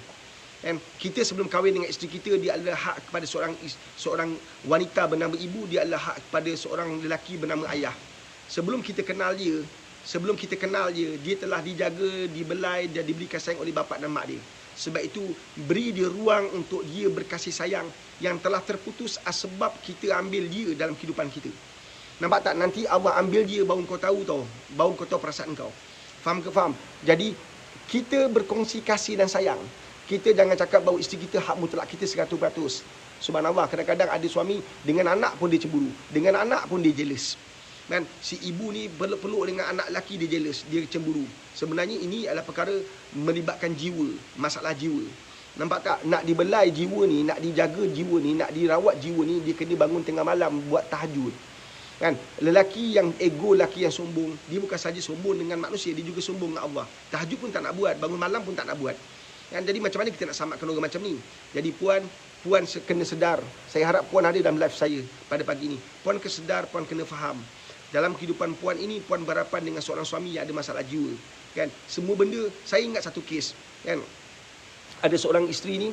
Kan? Kita sebelum kahwin dengan isteri kita, dia adalah hak kepada seorang wanita bernama ibu, dia adalah hak kepada seorang lelaki bernama ayah. Sebelum kita kenal dia, dia telah dijaga, dibelai dan diberi kasih sayang oleh bapa dan mak dia. Sebab itu, beri dia ruang untuk dia berkasih sayang yang telah terputus sebab kita ambil dia dalam kehidupan kita. Nampak tak? Nanti Allah ambil dia baru kau tahu tau. Baru kau tahu perasaan kau. Faham ke faham? Jadi, kita berkongsi kasih dan sayang. Kita jangan cakap bahawa isteri kita hak mutlak kita 100%. Subhanallah, kadang-kadang ada suami dengan anak pun dia cemburu. Dengan anak pun dia jealous. Kan? Si ibu ni peluk-peluk dengan anak lelaki, dia jealous, dia cemburu. Sebenarnya ini adalah perkara melibatkan jiwa, masalah jiwa. Nampak tak? Nak dibelai jiwa ni, nak dijaga jiwa ni, nak dirawat jiwa ni, dia kena bangun tengah malam buat tahajud. Kan? Lelaki yang ego, lelaki yang sombong, dia bukan saja sombong dengan manusia, dia juga sombong dengan Allah. Tahajud pun tak nak buat, bangun malam pun tak nak buat. Kan? Jadi macam mana kita nak samakan orang macam ni? Jadi puan kena sedar. Saya harap puan ada dalam live saya pada pagi ini. Puan kena sedar, puan kena faham. Dalam kehidupan puan ini, puan berhadapan dengan seorang suami yang ada masalah jiwa. Kan? Semua benda, saya ingat satu kes. Kan? Ada seorang isteri ni,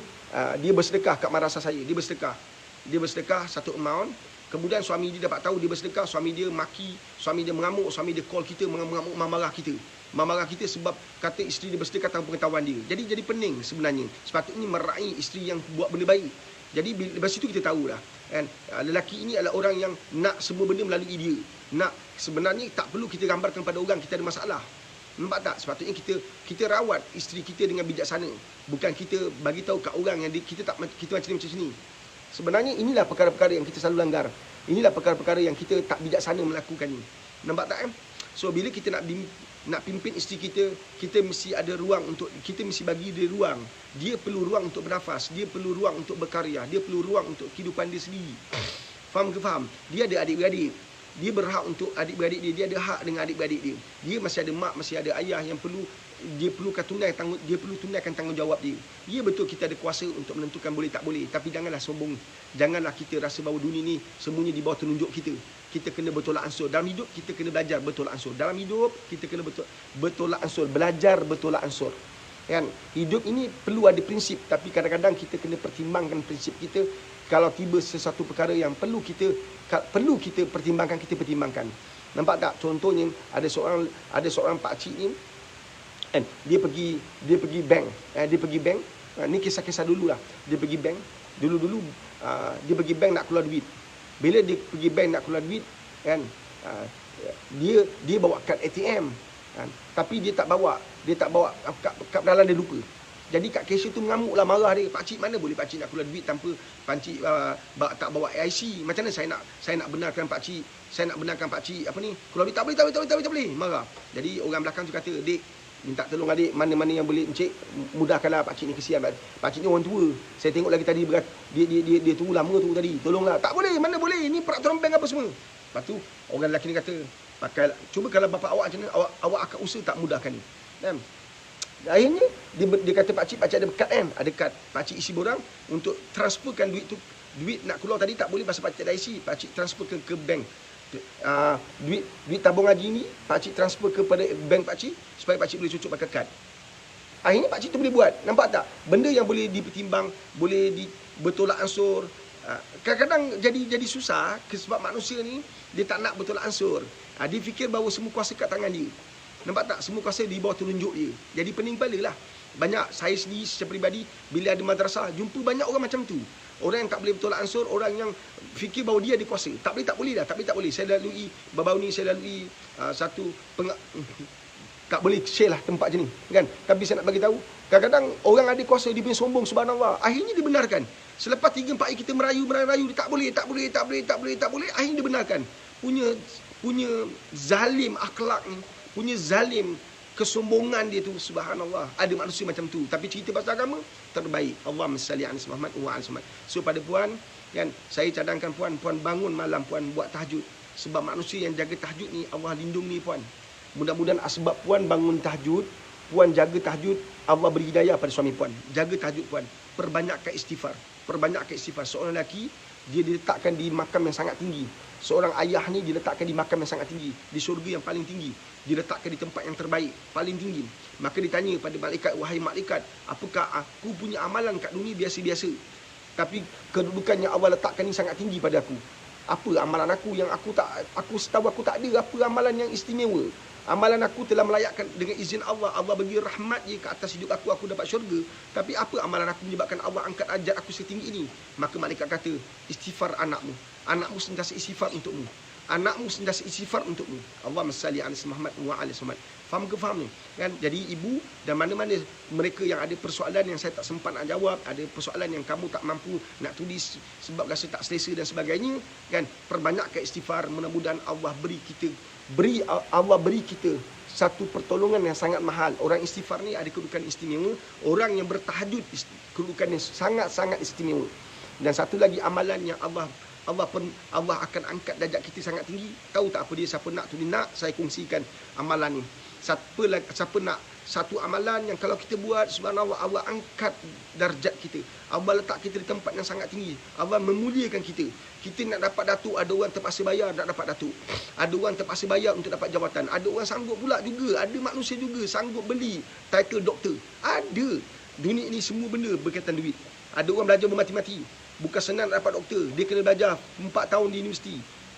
dia bersedekah kat madrasah saya. Dia bersedekah satu amount. Kemudian suami dia dapat tahu dia bersedekah, suami dia maki, suami dia mengamuk, suami dia call kita, mengamuk, marah kita. Marah kita sebab kata isteri dia bersedekah tanpa pengetahuan dia. Jadi pening sebenarnya. Sepatutnya meraih isteri yang buat benda baik. Jadi lepas itu kita tahulah, kan, lelaki ini adalah orang yang nak semua benda melalui dia. Nak, sebenarnya tak perlu kita gambarkan pada orang kita ada masalah. Nampak tak? Sepatutnya kita rawat isteri kita dengan bijaksana. Bukan kita bagi tahu kat orang yang kita macam ni. Sebenarnya inilah perkara-perkara yang kita selalu langgar. Inilah perkara-perkara yang kita tak bijaksana melakukannya. Nampak tak, kan? So bila kita nak pimpin isteri kita, kita mesti ada ruang untuk, kita mesti bagi dia ruang. Dia perlu ruang untuk bernafas, dia perlu ruang untuk berkarya, dia perlu ruang untuk kehidupan dia sendiri. Faham ke faham? Dia ada adik-beradik. Dia berhak untuk adik-beradik dia. Dia ada hak dengan adik-beradik dia. Dia masih ada mak, masih ada ayah yang dia perlu tunaikan tanggungjawab dia. Ya, betul kita ada kuasa untuk menentukan boleh tak boleh, tapi janganlah sombong. Janganlah kita rasa bahawa dunia ni semuanya di bawah tunjuk kita. Kita kena bertolak ansur. Dalam hidup kita kena belajar bertolak ansur. Dalam hidup kita kena bertolak ansur, belajar bertolak ansur. Kan? Hidup ini perlu ada prinsip, tapi kadang-kadang kita kena pertimbangkan prinsip kita. Kalau tiba sesuatu perkara yang perlu kita pertimbangkan, kita pertimbangkan. Nampak tak? Contohnya ada seorang pakcik ni, kan, dia pergi bank. Ni kisah-kisah dululah. Dia pergi bank. Dulu dia pergi bank nak keluar duit. Bila dia pergi bank nak keluar duit, kan, dia bawa kad ATM, kan, tapi dia tak bawa kad dalam, dia lupa. Jadi kat cashier tu mengamuklah, marah dia. Pakcik, mana boleh pakcik nak keluar duit tanpa pakcik tak bawa AIC? Macam mana saya nak benarkan pakcik, apa ni, keluar duit? Tak boleh. Marah. Jadi orang belakang tu kata, "Dek, minta tolong adik, mana-mana yang boleh, encik mudahkanlah pakcik ni, kesian. Pakcik ni orang tua. Saya tengok lagi tadi dia tunggu lama tu tadi. Tolonglah." "Tak boleh, mana boleh. Ini peraturan bank apa semua." Lepas tu orang lelaki ni kata, "Cuba kalau bapa awak macam mana, awak akan usaha tak mudahkan ni." Kan? Akhirnya dia kata, pakcik ada kad, kan? Ada kad. Pakcik isi borang untuk transferkan duit tu. Duit nak keluar tadi tak boleh pasal pakcik ada isi. Pakcik transferkan ke bank. Duit tabung haji ni pakcik transfer kepada bank pakcik supaya pakcik boleh cucuk pakai kad. Akhirnya pakcik tu boleh buat. Nampak tak? Benda yang boleh dipertimbang, boleh bertolak ansur. Kadang-kadang jadi susah sebab manusia ni dia tak nak bertolak ansur. Dia fikir bahawa semua kuasa kat tangan dia. Nampak tak? Semua kuasa di bawah telunjuk dia. Jadi pening kepala lah. Banyak, saya sendiri secara peribadi, bila ada madrasah, jumpa banyak orang macam tu. Orang yang tak boleh bertolak ansur, orang yang fikir bahawa dia ada kuasa. Tak boleh. Saya lalui, baru-baru ni saya lalui tak boleh share lah tempat macam ni, kan? Tapi saya nak bagi tahu, kadang-kadang orang ada kuasa, dia punya sombong, subhanallah. Akhirnya dibenarkan. Selepas 3-4 hari kita merayu, dia tak boleh. Akhirnya dibenarkan. Punya zalim akhlak ni, punya zalim kesombongan dia tu, subhanallah. Ada manusia macam tu. Tapi cerita pasal agama terbaik. Allahumma salli ala Muhammad wa ala Muhammad. So pada puan, kan, saya cadangkan puan bangun malam, puan buat tahajud. Sebab manusia yang jaga tahajud ni Allah lindungi puan. Mudah-mudahan asbab puan bangun tahajud, puan jaga tahajud, Allah beri hidayah pada suami puan. Jaga tahajud puan. Perbanyakkan istighfar. Seorang lelaki dia diletakkan di makam yang sangat tinggi. Seorang ayah ni diletakkan di makam yang sangat tinggi, di syurga yang paling tinggi, diletakkan di tempat yang terbaik, paling tinggi. Maka ditanya pada malaikat, "Wahai malaikat, apakah aku punya amalan kat dunia biasa-biasa, tapi kedudukannya Allah letakkan ni sangat tinggi pada aku. Apa amalan aku yang aku setahu aku tak ada apa amalan yang istimewa. Amalan aku telah melayakkan dengan izin Allah. Allah bagi rahmat je ke atas hidup aku dapat syurga. Tapi apa amalan aku menyebabkan Allah angkat darjat aku setinggi ini?" Maka malaikat kata, "Istighfar anakmu. Anakmu sentiasa istighfar untukmu. Allahumma salli ala Muhammad wa ala Muhammad." Faham ke faham ni? Kan? Jadi ibu dan mana-mana mereka yang ada persoalan yang saya tak sempat nak jawab, ada persoalan yang kamu tak mampu nak tulis sebab rasa tak selesa dan sebagainya, kan? Perbanyakkan istighfar. Mudah-mudahan Allah beri kita satu pertolongan yang sangat mahal. Orang istighfar ni ada kedudukan istimewa. Orang yang bertahajud kedudukannya sangat-sangat istimewa. Dan satu lagi amalan yang Allah akan angkat darjat kita sangat tinggi. Tahu tak apa dia? Siapa nak tu nak, saya kongsikan amalan ni. Siapa nak satu amalan yang kalau kita buat, subhanallah, Allah angkat darjat kita. Allah letak kita di tempat yang sangat tinggi. Allah memuliakan kita. Kita nak dapat datuk, ada orang terpaksa bayar nak dapat datuk. Ada orang terpaksa bayar untuk dapat jawatan. Ada orang sanggup pula juga, ada manusia juga sanggup beli title doktor. Ada. Dunia ini semua benda berkaitan duit. Ada orang belajar bermati-mati, bukan senang nak dapat doktor. Dia kena belajar 4 tahun di universiti,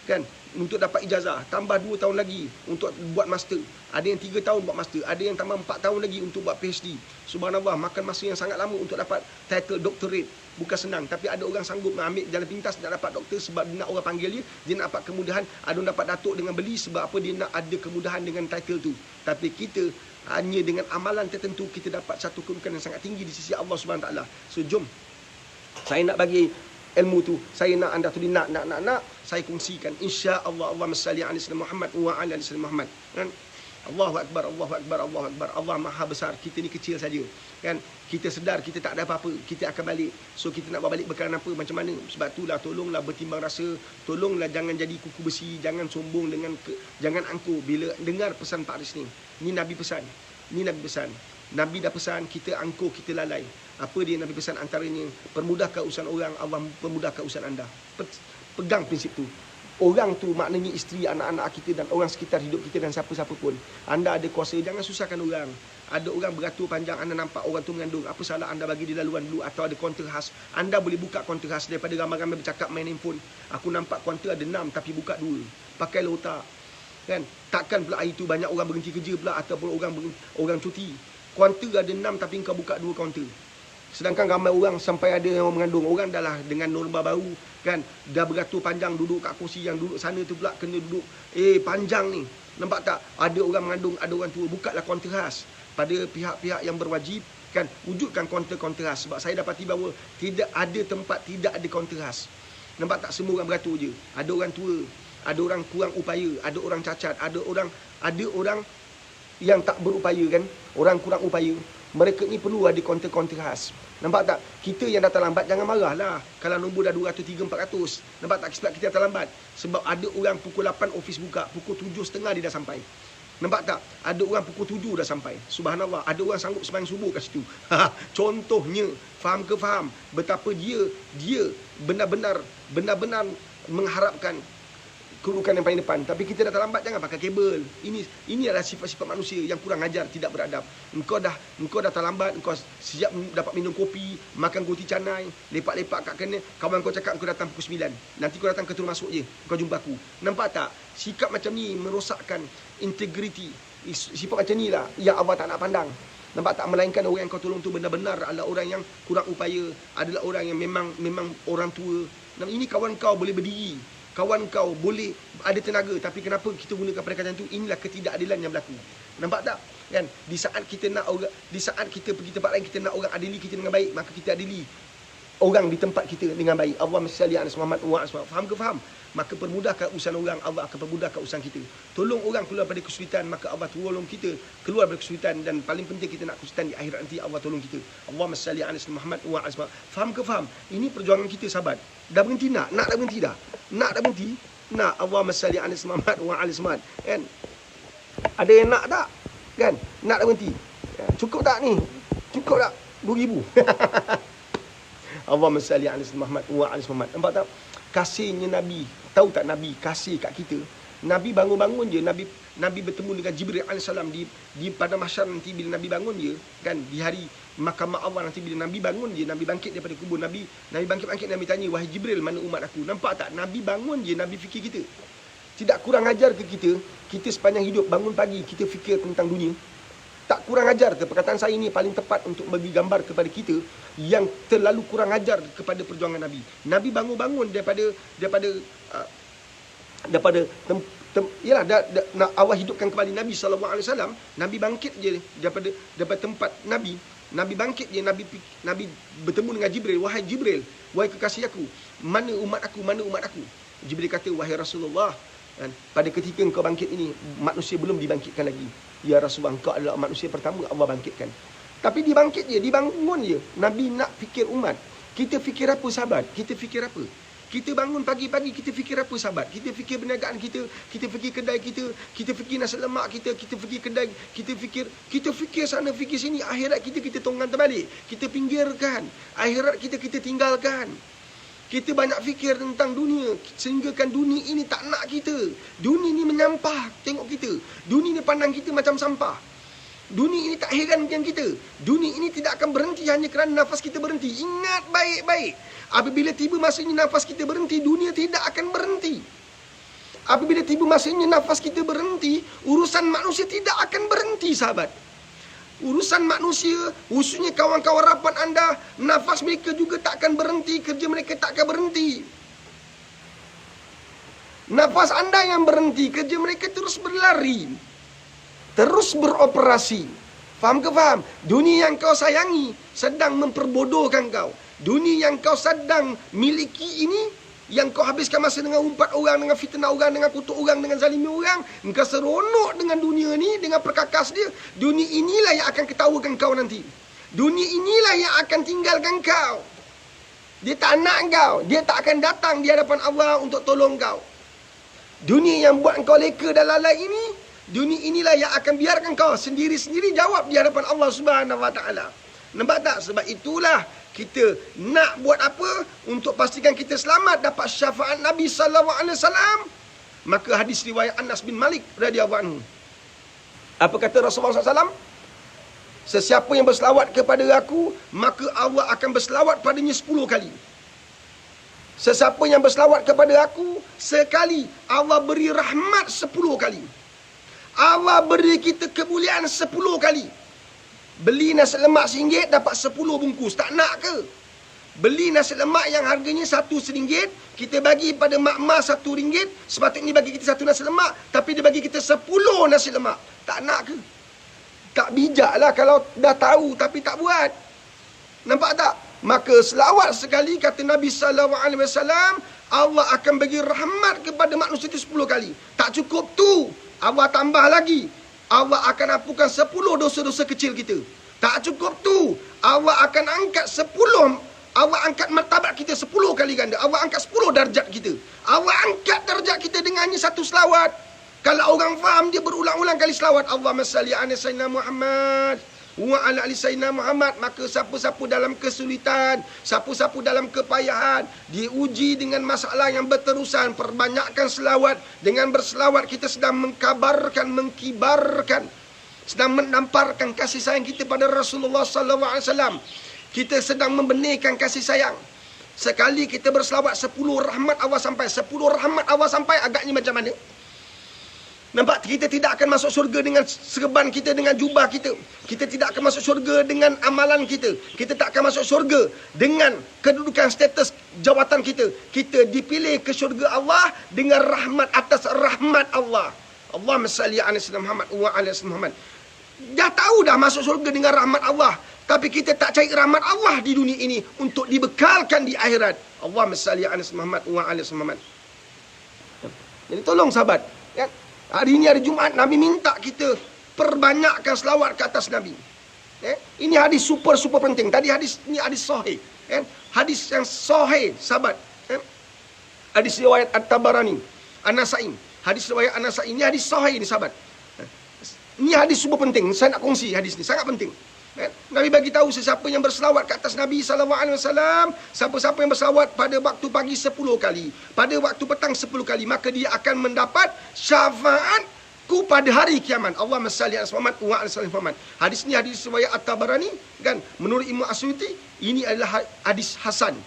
kan, untuk dapat ijazah, tambah 2 tahun lagi untuk buat master. Ada yang 3 tahun buat master, ada yang tambah 4 tahun lagi untuk buat PhD. Subhanallah, makan masa yang sangat lama untuk dapat title doctorate. Bukan senang, tapi ada orang sanggup ambil jalan pintas nak dapat doktor sebab dia nak orang panggil dia nak dapat kemudahan. Ada orang dapat datuk dengan beli sebab apa, dia nak ada kemudahan dengan title tu. Tapi kita hanya dengan amalan tertentu kita dapat satu kedudukan yang sangat tinggi di sisi Allah Subhanahu Taala. So jom, saya nak bagi ilmu tu, saya nak anda tu nak saya kongsikan, insya-Allah. Allahumma salli ala sayyidina Muhammad wa ala ali sayyidina Muhammad, kan. Allahu akbar, Allahu akbar, Allahu akbar. Allah Maha besar, kita ni kecil saja, kan. Kita sedar kita tak ada apa-apa, kita akan balik. So kita nak balik berkenan apa, macam mana? Sebab itulah tolonglah bertimbang rasa, tolonglah jangan jadi kuku besi, jangan sombong dengan jangan angkuh bila dengar pesan Pak Aris ni. Ni Nabi pesan. Ni Nabi pesan. Nabi dah pesan, kita angkuh, kita lalai. Apa dia Nabi pesan? Antaranya, permudahkan urusan orang, Allah permudahkan urusan anda. Pegang prinsip tu. Orang tu maknanya isteri, anak-anak kita dan orang sekitar hidup kita dan siapa-siapa pun. Anda ada kuasa, jangan susahkan orang. Ada orang beratur panjang, anda nampak orang tu mengandung, apa salah anda bagi dia laluan dulu, atau ada kontra khas. Anda boleh buka kontra khas daripada ramai-ramai bercakap main handphone. Aku nampak kontra ada 6 tapi buka 2. Pakailah otak, kan. Takkan pula hari tu banyak orang berhenti kerja pula, ataupun orang cuti. Kontra ada 6 tapi kau buka 2 kontra. Sedangkan ramai orang sampai ada yang mengandung. Orang dah lah dengan norma baru, kan, dah beratur panjang duduk kat kursi, yang duduk sana tu pula kena duduk panjang ni. Nampak tak? Ada orang mengandung, ada orang tua. Bukalah kontra khas pada pihak-pihak yang berwajib, kan. Wujudkan kontra khas. Sebab saya dapati bahawa tidak ada tempat tidak ada kontra khas. Nampak tak? Semua orang beratur je. Ada orang tua, ada orang kurang upaya, ada orang cacat, ada orang yang tak berupaya, kan. Orang kurang upaya. Mereka ni perlu ada kontra khas. Nampak tak? Kita yang datang lambat jangan marahlah. Kalau nombor dah 200, 300, 400. Nampak tak? Sebab kita datang lambat. Sebab ada orang pukul 8 ofis buka, pukul 7.30 dia dah sampai. Nampak tak? Ada orang pukul 7 dah sampai. Subhanallah. Ada orang sanggup sembahyang subuh kat situ. Contohnya, faham ke faham betapa dia benar-benar mengharapkan kedudukan yang paling depan. Tapi kita datang lambat, jangan pakai kabel. Ini adalah sifat-sifat manusia yang kurang ajar, tidak beradab. Engkau dah terlambat, engkau siap dapat minum kopi, makan roti canai, lepak-lepak kat kena, kawan kau cakap kau datang pukul 9. Nanti kau datang ke terus masuk je, kau jumpa aku. Nampak tak? Sikap macam ni merosakkan integriti. Sifat macam ni lah yang Allah tak nak pandang. Nampak tak? Melainkan orang yang kau tolong tu benar-benar adalah orang yang kurang upaya, adalah orang yang memang orang tua. Ini kawan kau boleh berdiri, kawan kau boleh ada tenaga, tapi kenapa kita gunakan perkataan itu? Inilah ketidakadilan yang berlaku. Nampak tak? Kan? Di saat kita pergi tempat lain, kita nak orang adili kita dengan baik, maka kita adili orang di tempat kita dengan baik. Allahumma salli ala Muhammad wa ala. Faham ke faham? Maka permudahkan urusan orang, Allah akan permudahkan urusan kita. Tolong orang keluar dari kesulitan, maka Allah tolong kita keluar dari kesulitan. Dan paling penting, kita nak kesulitan di akhirat nanti, Allah tolong kita. Allahumma salli ala Muhammad wa ala. Faham ke faham? Ini perjuangan kita, sahabat. Dah berhenti nak? Nak dah berhenti dah? Nak dah berhenti? Nak. Allahumma salli ala Muhammad wa ala. Kan? Ada yang nak tak? Kan? Nak dah berhenti? Cukup tak ni? Cukup tak? 2,000. Allahumma salli ala Muhammad wa ala. Nampak tak? Kasihnya Nabi. Tahu tak Nabi kasih kat kita? Nabi bangun-bangun je, Nabi bertemu dengan Jibril alaihissalam di pada mahsyar nanti, bila Nabi bangun je, kan, di hari mahkamah Allah nanti, bila Nabi bangun je, Nabi bangkit daripada kubur, Nabi bangkit, Nabi tanya, wahai Jibril, mana umat aku? Nampak tak? Nabi bangun je, Nabi fikir kita. Tidak kurang ajar ke kita sepanjang hidup bangun pagi kita fikir tentang dunia? Tak kurang ajar ke? Perkataan saya ini paling tepat untuk bagi gambar kepada kita yang terlalu kurang ajar kepada perjuangan Nabi. Nabi bangun-bangun daripada nak awal hidupkan kembali Nabi SAW. Nabi bangkit je daripada tempat Nabi bangkit je, Nabi bertemu dengan Jibril. Wahai Jibril, wahai kekasih aku, mana umat aku? Jibril kata, wahai Rasulullah, pada ketika engkau bangkit ini, manusia belum dibangkitkan lagi. Ya Rasulullah, engkau adalah manusia pertama Allah bangkitkan. Tapi dibangkit je, dibangun je. Nabi nak fikir umat. Kita fikir apa, sahabat? Kita fikir apa? Kita bangun pagi-pagi, kita fikir apa, sahabat? Kita fikir perniagaan kita fikir kedai kita fikir nasi lemak kita fikir kedai, kita fikir sana, fikir sini. Akhirat kita tonggang terbalik. Kita pinggirkan. Akhirat kita tinggalkan. Kita banyak fikir tentang dunia, sehingga kan dunia ini tak nak kita. Dunia ni menyampah tengok kita. Dunia ni pandang kita macam sampah. Dunia ini tak herankan kita. Dunia ini tidak akan berhenti hanya kerana nafas kita berhenti. Ingat baik-baik. Apabila tiba masanya nafas kita berhenti, dunia tidak akan berhenti. Apabila tiba masanya nafas kita berhenti, urusan manusia tidak akan berhenti, sahabat. Urusan manusia, khususnya kawan-kawan rapat anda, nafas mereka juga tak akan berhenti, kerja mereka tak akan berhenti. Nafas anda yang berhenti, kerja mereka terus berlari, terus beroperasi. Faham ke faham? Dunia yang kau sayangi sedang memperbodohkan kau. Dunia yang kau sedang miliki ini, yang kau habiskan masa dengan umpat orang, dengan fitnah orang, dengan kutuk orang, dengan zalimi orang, engkau seronok dengan dunia ni, dengan perkakas dia. Dunia inilah yang akan ketawakan kau nanti. Dunia inilah yang akan tinggalkan kau. Dia tak nak kau. Dia tak akan datang di hadapan Allah untuk tolong kau. Dunia yang buat kau leka dan lalai ini, dunia inilah yang akan biarkan kau sendiri-sendiri jawab di hadapan Allah Subhanahu Wa Taala. Nampak tak? Sebab itulah kita nak buat apa untuk pastikan kita selamat dapat syafaat Nabi sallallahu alaihi wasallam. Maka hadis riwayat Anas bin Malik radhiyallahu anhu. Apa kata Rasulullah SAW? Sesiapa yang berselawat kepada aku, maka Allah akan berselawat padanya 10 kali. Sesiapa yang berselawat kepada aku sekali, Allah beri rahmat 10 kali. Allah beri kita kemuliaan 10 kali. Beli nasi lemak RM1 dapat 10 bungkus. Tak nak ke? Beli nasi lemak yang harganya RM1, kita bagi pada mak-mak RM1. Sepatutnya bagi kita 1 nasi lemak, tapi dia bagi kita 10 nasi lemak. Tak nak ke? Tak bijak lah kalau dah tahu tapi tak buat. Nampak tak? Maka selawat sekali, kata Nabi SAW, Allah akan bagi rahmat kepada manusia itu 10 kali. Tak cukup tu, Allah tambah lagi. Allah akan hapuskan 10 dosa-dosa kecil kita. Tak cukup tu, Allah akan angkat 10, Allah angkat martabat kita 10 kali ganda. Allah angkat 10 darjat kita. Allah angkat darjat kita dengan hanya 1 selawat. Kalau orang faham, dia berulang-ulang kali selawat. Allahumma salli ala sayyidina Muhammad wa ala ali sayyidina Muhammad. Maka siapa-siapa dalam kesulitan, siapa-siapa dalam kepayahan, diuji dengan masalah yang berterusan, perbanyakkan selawat. Dengan berselawat kita sedang mengkabarkan, mengkibarkan, sedang menamparkan kasih sayang kita pada Rasulullah sallallahu alaihi wasallam. Kita sedang membenihkan kasih sayang. Sekali kita berselawat 10 rahmat Allah sampai. 10 rahmat Allah sampai, agaknya macam mana? Nampak, kita tidak akan masuk syurga dengan serban kita, dengan jubah kita. Kita tidak akan masuk syurga dengan amalan kita. Kita tak akan masuk syurga dengan kedudukan status jawatan kita. Kita dipilih ke syurga Allah dengan rahmat atas rahmat Allah. Allahumma salli ala sayyidina Muhammad wa ala sayyidina Muhammad. Dah tahu dah masuk syurga dengan rahmat Allah, tapi kita tak cari rahmat Allah di dunia ini untuk dibekalkan di akhirat. Allahumma salli ala sayyidina Muhammad wa ala sayyidina Muhammad. Jadi tolong sahabat, kan? Hari ini hari Jumaat, Nabi minta kita perbanyakkan selawat ke atas Nabi. Ini hadis super penting. Tadi hadis ini hadis sahih. Hadis yang sahih, sahabat. Hadis riwayat At-Tabarani, An-Nasa'i. Hadis riwayat An-Nasa'i. Ini hadis sahih ini, sahabat. Ini hadis super penting. Saya nak kongsi hadis ini, sangat penting. Nabi bagi tahu sesiapa yang berselawat ke atas Nabi SAW, siapa-siapa yang berselawat pada waktu pagi 10 kali, pada waktu petang 10 kali, maka dia akan mendapat syafaatku pada hari kiamat. Allahumma salli ala Muhammad wa ala sayyidina Muhammad. Hadis ni hadis riwayat At-Tabarani, kan? Menurut Imam Asyuti, ini adalah hadis hasan.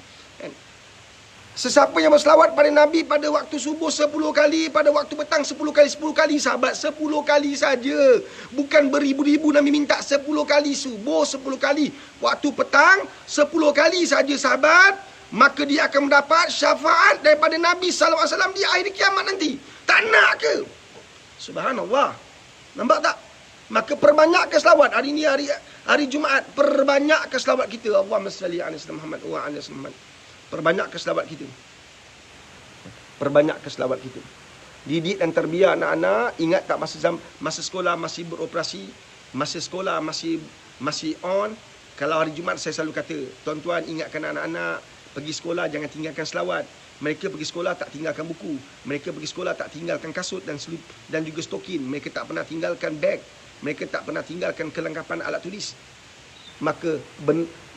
Sesiapa yang berselawat pada Nabi pada waktu subuh 10 kali, pada waktu petang 10 kali, sahabat, 10 kali saja. Bukan beribu-ribu Nabi minta, 10 kali subuh, 10 kali waktu petang, 10 kali saja, sahabat. Maka dia akan mendapat syafaat daripada Nabi SAW di akhir kiamat nanti. Tak nak ke? Subhanallah. Nampak tak? Maka perbanyakkan selawat. Hari ini hari Jumaat, perbanyakkan selawat kita. Allahumma salli ala sayyidina Muhammad wa ala sayyidina Muhammad. Perbanyakkan selawat kita. Perbanyakkan selawat kita. Didik dan terbiar anak-anak. Ingat tak masa sekolah masih beroperasi, masa sekolah masih on. Kalau hari Jumaat saya selalu kata, tuan-tuan ingatkan anak-anak, pergi sekolah jangan tinggalkan selawat. Mereka pergi sekolah tak tinggalkan buku. Mereka pergi sekolah tak tinggalkan kasut dan juga stokin. Mereka tak pernah tinggalkan beg. Mereka tak pernah tinggalkan kelengkapan alat tulis. Maka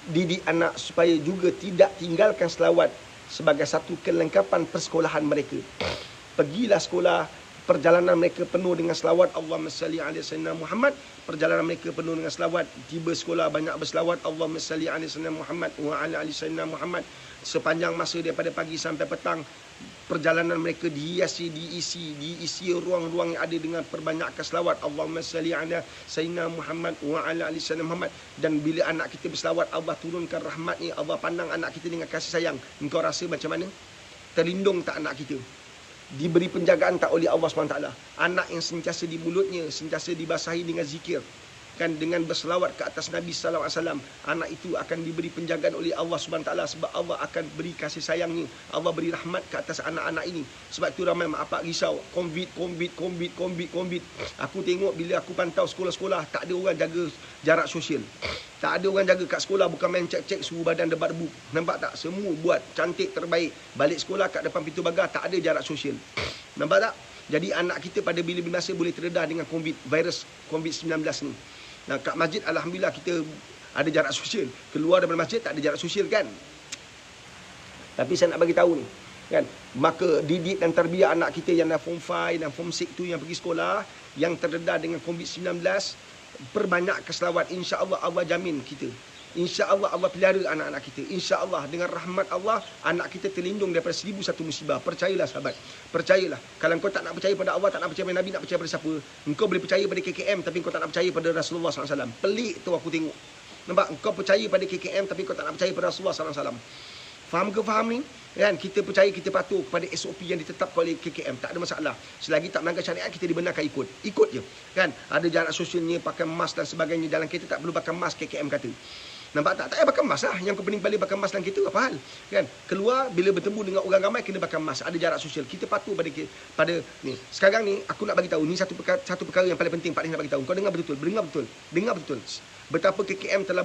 didik anak supaya juga tidak tinggalkan selawat sebagai satu kelengkapan persekolahan mereka. Pergilah sekolah, perjalanan mereka penuh dengan selawat, Allahumma salli ala sayyidina Muhammad. Perjalanan mereka penuh dengan selawat, tiba sekolah banyak berselawat, Allahumma salli ala sayyidina Muhammad wa ala ali sayyidina Muhammad. Sepanjang masa daripada pagi sampai petang, perjalanan mereka diisi ruang-ruang yang ada dengan perbanyakkan selawat, Allahumma salli ala sayyidina Muhammad wa ala ali sayyidina Muhammad. Dan bila anak kita berselawat, Allah turunkan rahmatnya, Allah pandang anak kita dengan kasih sayang. Engkau rasa macam mana? Terlindung tak anak kita? Diberi penjagaan tak oleh Allah SWT? Anak yang sentiasa di mulutnya sentiasa dibasahi dengan zikir, kan, dengan berselawat ke atas Nabi sallallahu alaihi wasallam, anak itu akan diberi penjagaan oleh Allah SWT, sebab Allah akan beri kasih sayangnya, Allah beri rahmat ke atas anak-anak ini. Sebab itu ramai mak bapak risau, COVID. Aku tengok bila aku pantau sekolah-sekolah, tak ada orang jaga jarak sosial. Tak ada orang jaga kat sekolah, bukan main cek-cek suhu badan debat-debu. Nampak tak? Semua buat cantik terbaik. Balik sekolah kat depan pintu pagar, tak ada jarak sosial. Nampak tak? Jadi anak kita pada bila-bila masa boleh terdedah dengan virus COVID-19 ni. Nah, kat masjid alhamdulillah kita ada jarak sosial. Keluar daripada masjid tak ada jarak sosial, kan? Tapi saya nak bagi tahu ni, kan, maka didik dan terbiak anak kita yang dah form 5 dan form 6 tu yang pergi sekolah, yang terdedah dengan COVID-19, perbanyak keselawat. InsyaAllah Allah jamin kita. InsyaAllah Allah pelihara anak-anak kita. InsyaAllah dengan rahmat Allah, anak kita terlindung daripada 1001 musibah. Percayalah sahabat. Percayalah. Kalau kau tak nak percaya pada Allah, tak nak percaya pada Nabi, nak percaya pada siapa? Engkau boleh percaya pada KKM tapi kau tak nak percaya pada Rasulullah SAW. Pelik tu aku tengok. Nampak? Engkau percaya pada KKM tapi kau tak nak percaya pada Rasulullah SAW. Faham ke faham ni? Kan, kita percaya, kita patuh kepada SOP yang ditetapkan oleh KKM, tak ada masalah. Selagi tak melanggar syariat, kita dibenarkan ikut je, kan. Ada jarak sosialnya, pakai mask dan sebagainya. Dalam kereta tak perlu pakai mask, KKM kata. Nampak tak? Tak payah pakai mask lah. Yang kepening balik pakai mask dalam kereta, apa hal? Kan? Keluar bila bertemu dengan orang ramai kena pakai mask, ada jarak sosial. Kita patuh pada ni. Sekarang ni aku nak bagi tahu, ni satu perkara yang paling penting Pak Nis nak bagi tahu. Kau dengar betul, dengar betul. Betapa KKM telah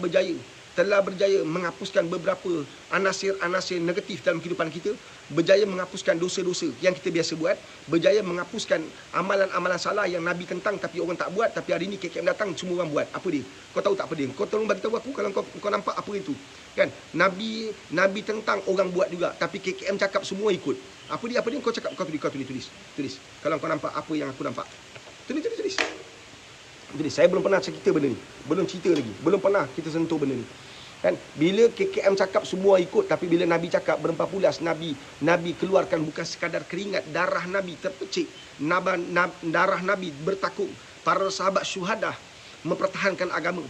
berjaya menghapuskan beberapa anasir-anasir negatif dalam kehidupan kita, berjaya menghapuskan dosa-dosa yang kita biasa buat, berjaya menghapuskan amalan-amalan salah yang Nabi tentang tapi orang tak buat, tapi hari ni KKM datang semua orang buat. Apa dia? Kau tahu tak apa dia? Kau tolong bagi tahu aku kalau kau nampak apa itu. Kan? Nabi tentang orang buat juga, tapi KKM cakap semua ikut. Apa dia? Kau cakap, kau tulis. Kalau kau nampak apa yang aku nampak. Tulis. Jadi saya belum pernah cerita benda ni. Belum cerita lagi. Belum pernah kita sentuh benda ni. Kan? Bila KKM cakap semua ikut, tapi bila Nabi cakap berempat pulas, Nabi keluarkan bukan sekadar keringat, darah Nabi terpecik, darah Nabi bertakung. Para sahabat syuhadah mempertahankan agama.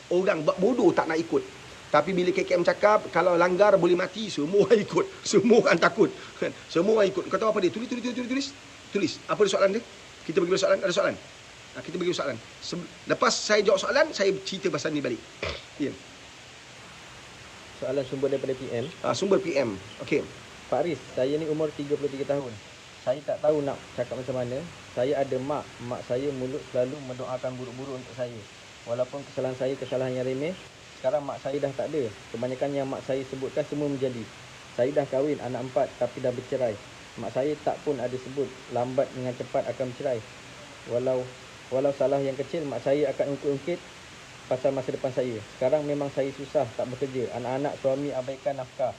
Orang buat bodoh tak nak ikut. Tapi bila KKM cakap kalau langgar boleh mati, semua orang ikut. Semua orang takut. Kan? Semua orang ikut. Kau tahu apa dia? Tulis. Apa dia soalan dia? Kita bagi soalan. Ada soalan? Kita bagi soalan. Lepas saya jawab soalan, saya cerita pasal ni balik. Ya. Soalan sumber daripada PM. Sumber PM. Okey. Pak Riz, saya ni umur 33 tahun. Saya tak tahu nak cakap macam mana. Saya ada mak saya mulut selalu mendoakan buruk-buruk untuk saya. Walaupun kesalahan saya kesalahan yang remeh. Sekarang mak saya dah tak ada. Kebanyakan yang mak saya sebutkan semua menjadi. Saya dah kahwin anak 4 tapi dah bercerai. Mak saya tak pun ada sebut lambat dengan cepat akan bercerai. Walau salah yang kecil, mak saya akan ungkit-ungkit pasal masa depan saya. Sekarang memang saya susah, tak bekerja. Anak-anak suami abaikan nafkah.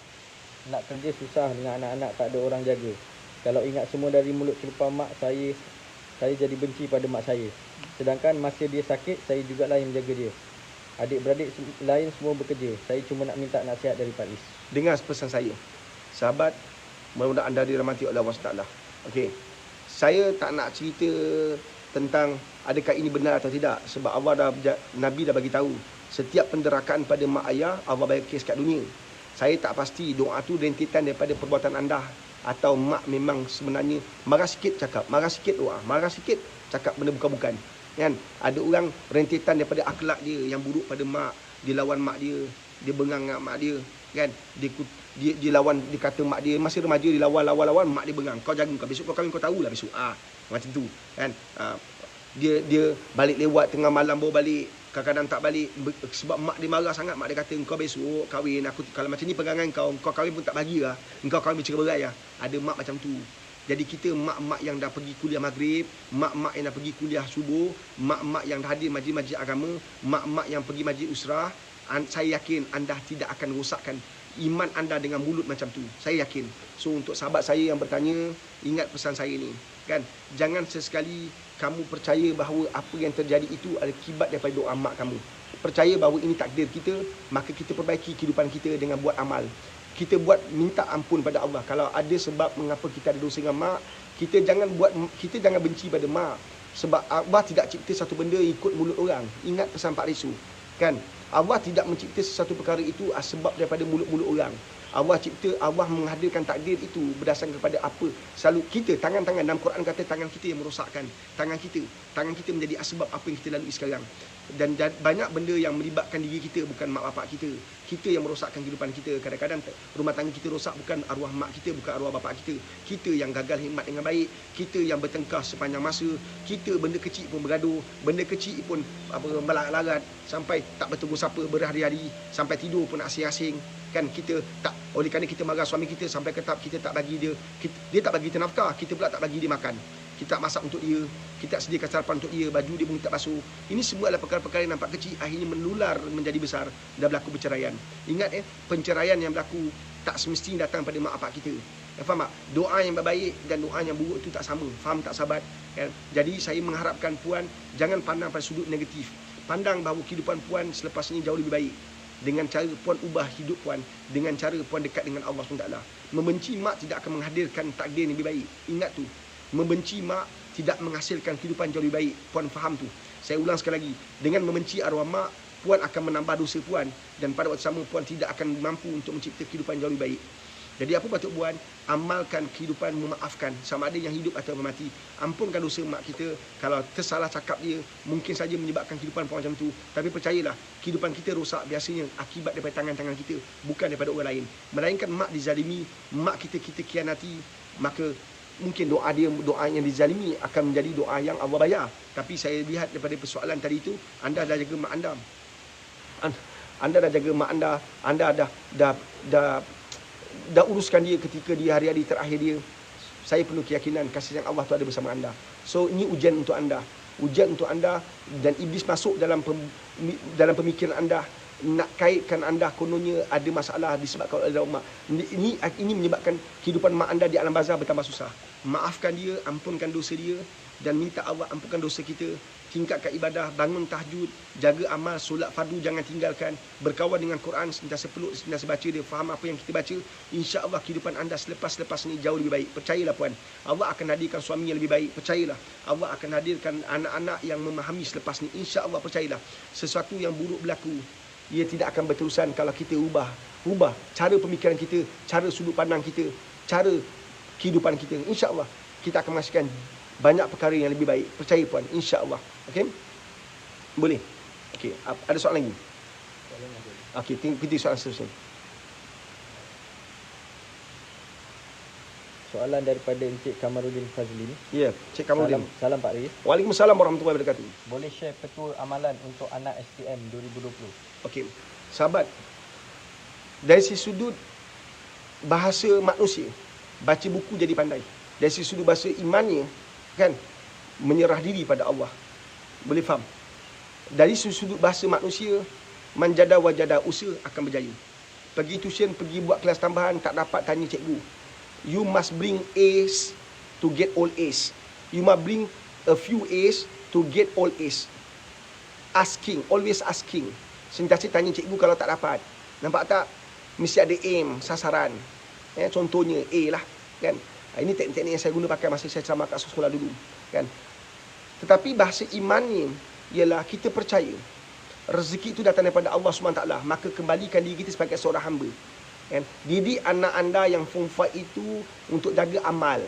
Nak kerja susah dengan anak-anak, tak ada orang jaga. Kalau ingat semua dari mulut celupan mak saya jadi benci pada mak saya. Sedangkan masa dia sakit, saya jugalah yang menjaga dia. Adik-beradik lain semua bekerja. Saya cuma nak minta nasihat dari Pak Riz. Dengar Pesan saya, sahabat, mudah-mudahan anda dirahmati oleh Allah SWT. Okey. Saya tak nak cerita tentang adakah ini benar atau tidak, sebab Nabi dah bagi tahu setiap penderakaan pada mak ayah Allah bayar kes kat dunia. Saya tak pasti doa tu rentetan daripada perbuatan anda atau mak memang sebenarnya marah sikit cakap, marah sikit doa, marah sikit cakap benda bukan-bukan. Kan? Ada orang rentetan daripada akhlak dia yang buruk pada mak, dia lawan mak dia bengang dengan mak dia, kan? Dia lawan, dia kata mak dia masih remaja, dia lawan mak dia bengang. Kau jaga kau, besok kau kahwin kau tahulah besok. Macam tu, kan? Dia balik lewat tengah malam baru balik, kadang-kadang tak balik sebab mak dia marah sangat. Mak dia kata kau besok kahwin, aku kalau macam ni pegangan kau kahwin pun tak bagilah, kau kahwin bercerai lah. Ada mak macam tu. Jadi kita mak-mak yang dah pergi kuliah maghrib, mak-mak yang dah pergi kuliah subuh, mak-mak yang dah hadir majlis-majlis agama, mak-mak yang pergi majlis usrah, saya yakin anda tidak akan rosakkan iman anda dengan mulut macam tu. Saya yakin. So untuk sahabat saya yang bertanya, ingat pesan saya ni. Kan? Jangan sesekali kamu percaya bahawa apa yang terjadi itu adalah akibat daripada doa mak kamu. Percaya bahawa ini takdir kita, maka kita perbaiki kehidupan kita dengan buat amal. Kita buat minta ampun pada Allah. Kalau ada sebab mengapa kita ada dosa dengan mak, kita jangan benci pada mak. Sebab Allah tidak cipta satu benda ikut mulut orang. Ingat pesan Pak Risu. Kan? Allah tidak mencipta sesuatu perkara itu sebab daripada mulut-mulut orang. Allah menghadirkan takdir itu berdasarkan kepada apa. Selalu kita, tangan-tangan, dalam Quran kata tangan kita yang merosakkan. Tangan kita menjadi asbab apa yang kita lalui sekarang. Dan banyak benda yang melibatkan diri kita, bukan mak bapak kita. Kita yang merosakkan kehidupan kita. Kadang-kadang rumah tangga kita rosak bukan arwah mak kita, bukan arwah bapak kita. Kita yang gagal khidmat dengan baik. Kita yang bertengkar sepanjang masa. Kita benda kecil pun bergaduh. Benda kecil pun melarat-larat. Sampai tak bertegur sapa berhari-hari. Sampai tidur pun asing-asing. Kan kita tak, oleh kerana kita marah suami kita sampai ke tahap kita tak bagi dia, dia tak bagi kita nafkah, kita pula tak bagi dia makan. Kita tak masak untuk dia, kita tak sediakan sarapan untuk dia, baju dia pun kita tak basuh. Ini semua adalah perkara-perkara yang nampak kecil, akhirnya menular menjadi besar dan berlaku perceraian. Ingat penceraian yang berlaku tak semestinya datang pada mak bapak kita. Faham tak? Doa yang baik dan doa yang buruk itu tak sama. Faham tak sahabat? Jadi saya mengharapkan puan jangan pandang pada sudut negatif. Pandang bahawa kehidupan puan selepas ini jauh lebih baik. Dengan cara puan ubah hidup puan, dengan cara puan dekat dengan Allah SWT. Membenci mak tidak akan menghadirkan takdir yang lebih baik. Ingat tu. Membenci mak tidak menghasilkan kehidupan jauh lebih baik. Puan faham tu. Saya ulang sekali lagi. Dengan membenci arwah mak, puan akan menambah dosa puan. Dan pada waktu sama, puan tidak akan mampu untuk mencipta kehidupan jauh lebih baik. Jadi apa patut buat? Amalkan kehidupan memaafkan. Sama ada yang hidup atau mati. Ampunkan dosa mak kita. Kalau tersalah cakap dia, mungkin saja menyebabkan kehidupan puan macam tu. Tapi percayalah, kehidupan kita rosak biasanya akibat daripada tangan-tangan kita. Bukan daripada orang lain. Melainkan mak dizalimi, mak kita khianati. Maka mungkin doa yang dizalimi akan menjadi doa yang Allah bayar. Tapi saya lihat daripada persoalan tadi itu, anda dah jaga mak anda. Anda dah jaga mak anda. Anda dah uruskan dia ketika di hari-hari terakhir dia. Saya penuh keyakinan kasih sayang Allah tu ada bersama anda. So ini ujian untuk anda. Ujian untuk anda. Dan iblis masuk dalam pemikiran anda, nak kaitkan anda kononnya ada masalah disebabkan oleh mak. Ini menyebabkan kehidupan mak anda di alam barzah bertambah susah. Maafkan dia, ampunkan dosa dia, dan minta Allah ampunkan dosa kita. Tingkatkan ibadah, bangun tahajud, jaga amal, solat fardu jangan tinggalkan, berkawan dengan Quran, sentiasa peluk, sentiasa baca dia, faham apa yang kita baca. InsyaAllah kehidupan anda selepas ni jauh lebih baik. Percayalah puan, Allah akan hadirkan suami yang lebih baik. Percayalah, Allah akan hadirkan anak-anak yang memahami selepas ni. InsyaAllah percayalah, sesuatu yang buruk berlaku, ia tidak akan berterusan kalau kita ubah cara pemikiran kita, cara sudut pandang kita, cara kehidupan kita. InsyaAllah kita akan menghasilkan banyak perkara yang lebih baik. Percaya puan, insya-Allah. Okey? Boleh? Okey, ada soalan lagi? Okey, pergi soalan seterusnya. Soalan daripada Encik Kamarudin Fazlin. Ya, Encik Kamarudin. Salam Pak Riz. Waalaikumsalam warahmatullahi wabarakatuh. Boleh share petua amalan untuk anak STM 2020? Okey, sahabat, dari sisi sudut bahasa manusia, baca buku jadi pandai. Dari sisi sudut bahasa imannya, kan, menyerah diri pada Allah. Boleh faham? Dari sudut bahasa manusia, manjada wajada, usaha akan berjaya. Pergi tuition, pergi buat kelas tambahan, tak dapat, tanya cikgu. You must bring A's to get all A's. You must bring a few A's to get all A's. Asking, always asking. Sentiasa tanya cikgu kalau tak dapat. Nampak tak? Mesti ada aim, sasaran. Contohnya A lah, kan? Ini teknik-teknik yang saya guna pakai masa saya ceramah kat sekolah dulu, kan? Tetapi bahasa imannya ialah kita percaya rezeki itu datang daripada Allah SWT, maka kembalikan diri kita sebagai seorang hamba, kan? Didik anak anda yang form 5 itu untuk jaga amal,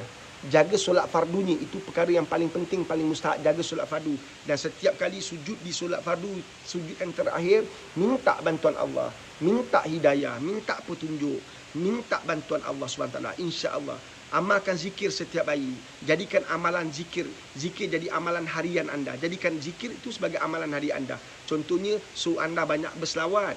jaga solat fardunya. Itu perkara yang paling penting, paling mustahak, jaga solat fardu. Dan setiap kali sujud di solat fardu, sujud yang terakhir, minta bantuan Allah, minta hidayah, minta petunjuk, minta bantuan Allah SWT. InsyaAllah. Amalkan zikir setiap hari. Jadikan amalan zikir jadi amalan harian anda. Jadikan zikir itu sebagai amalan harian anda. Contohnya, anda banyak berselawat.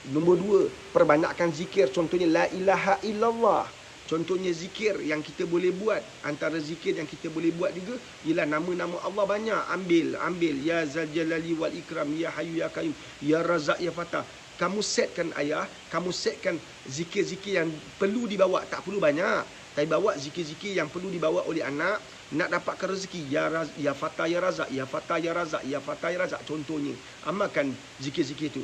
Nombor 2, perbanyakkan zikir. Contohnya, la ilaha illallah. Contohnya zikir yang kita boleh buat. Antara zikir yang kita boleh buat juga ialah nama-nama Allah banyak. Ambil. Ya Zal Jalali wal Ikram, Ya Hayyu Ya Qayyum, Ya Razak Ya Fatah. Kamu setkan ayah, kamu setkan zikir-zikir yang perlu dibawa. Tak perlu banyak, tapi bawa zikir-zikir yang perlu dibawa oleh anak, nak dapatkan rezeki, ya Fatah ya Razak, ya Fatah ya Razak, ya Fatah ya Razak. Contohnya, amalkan zikir-zikir itu.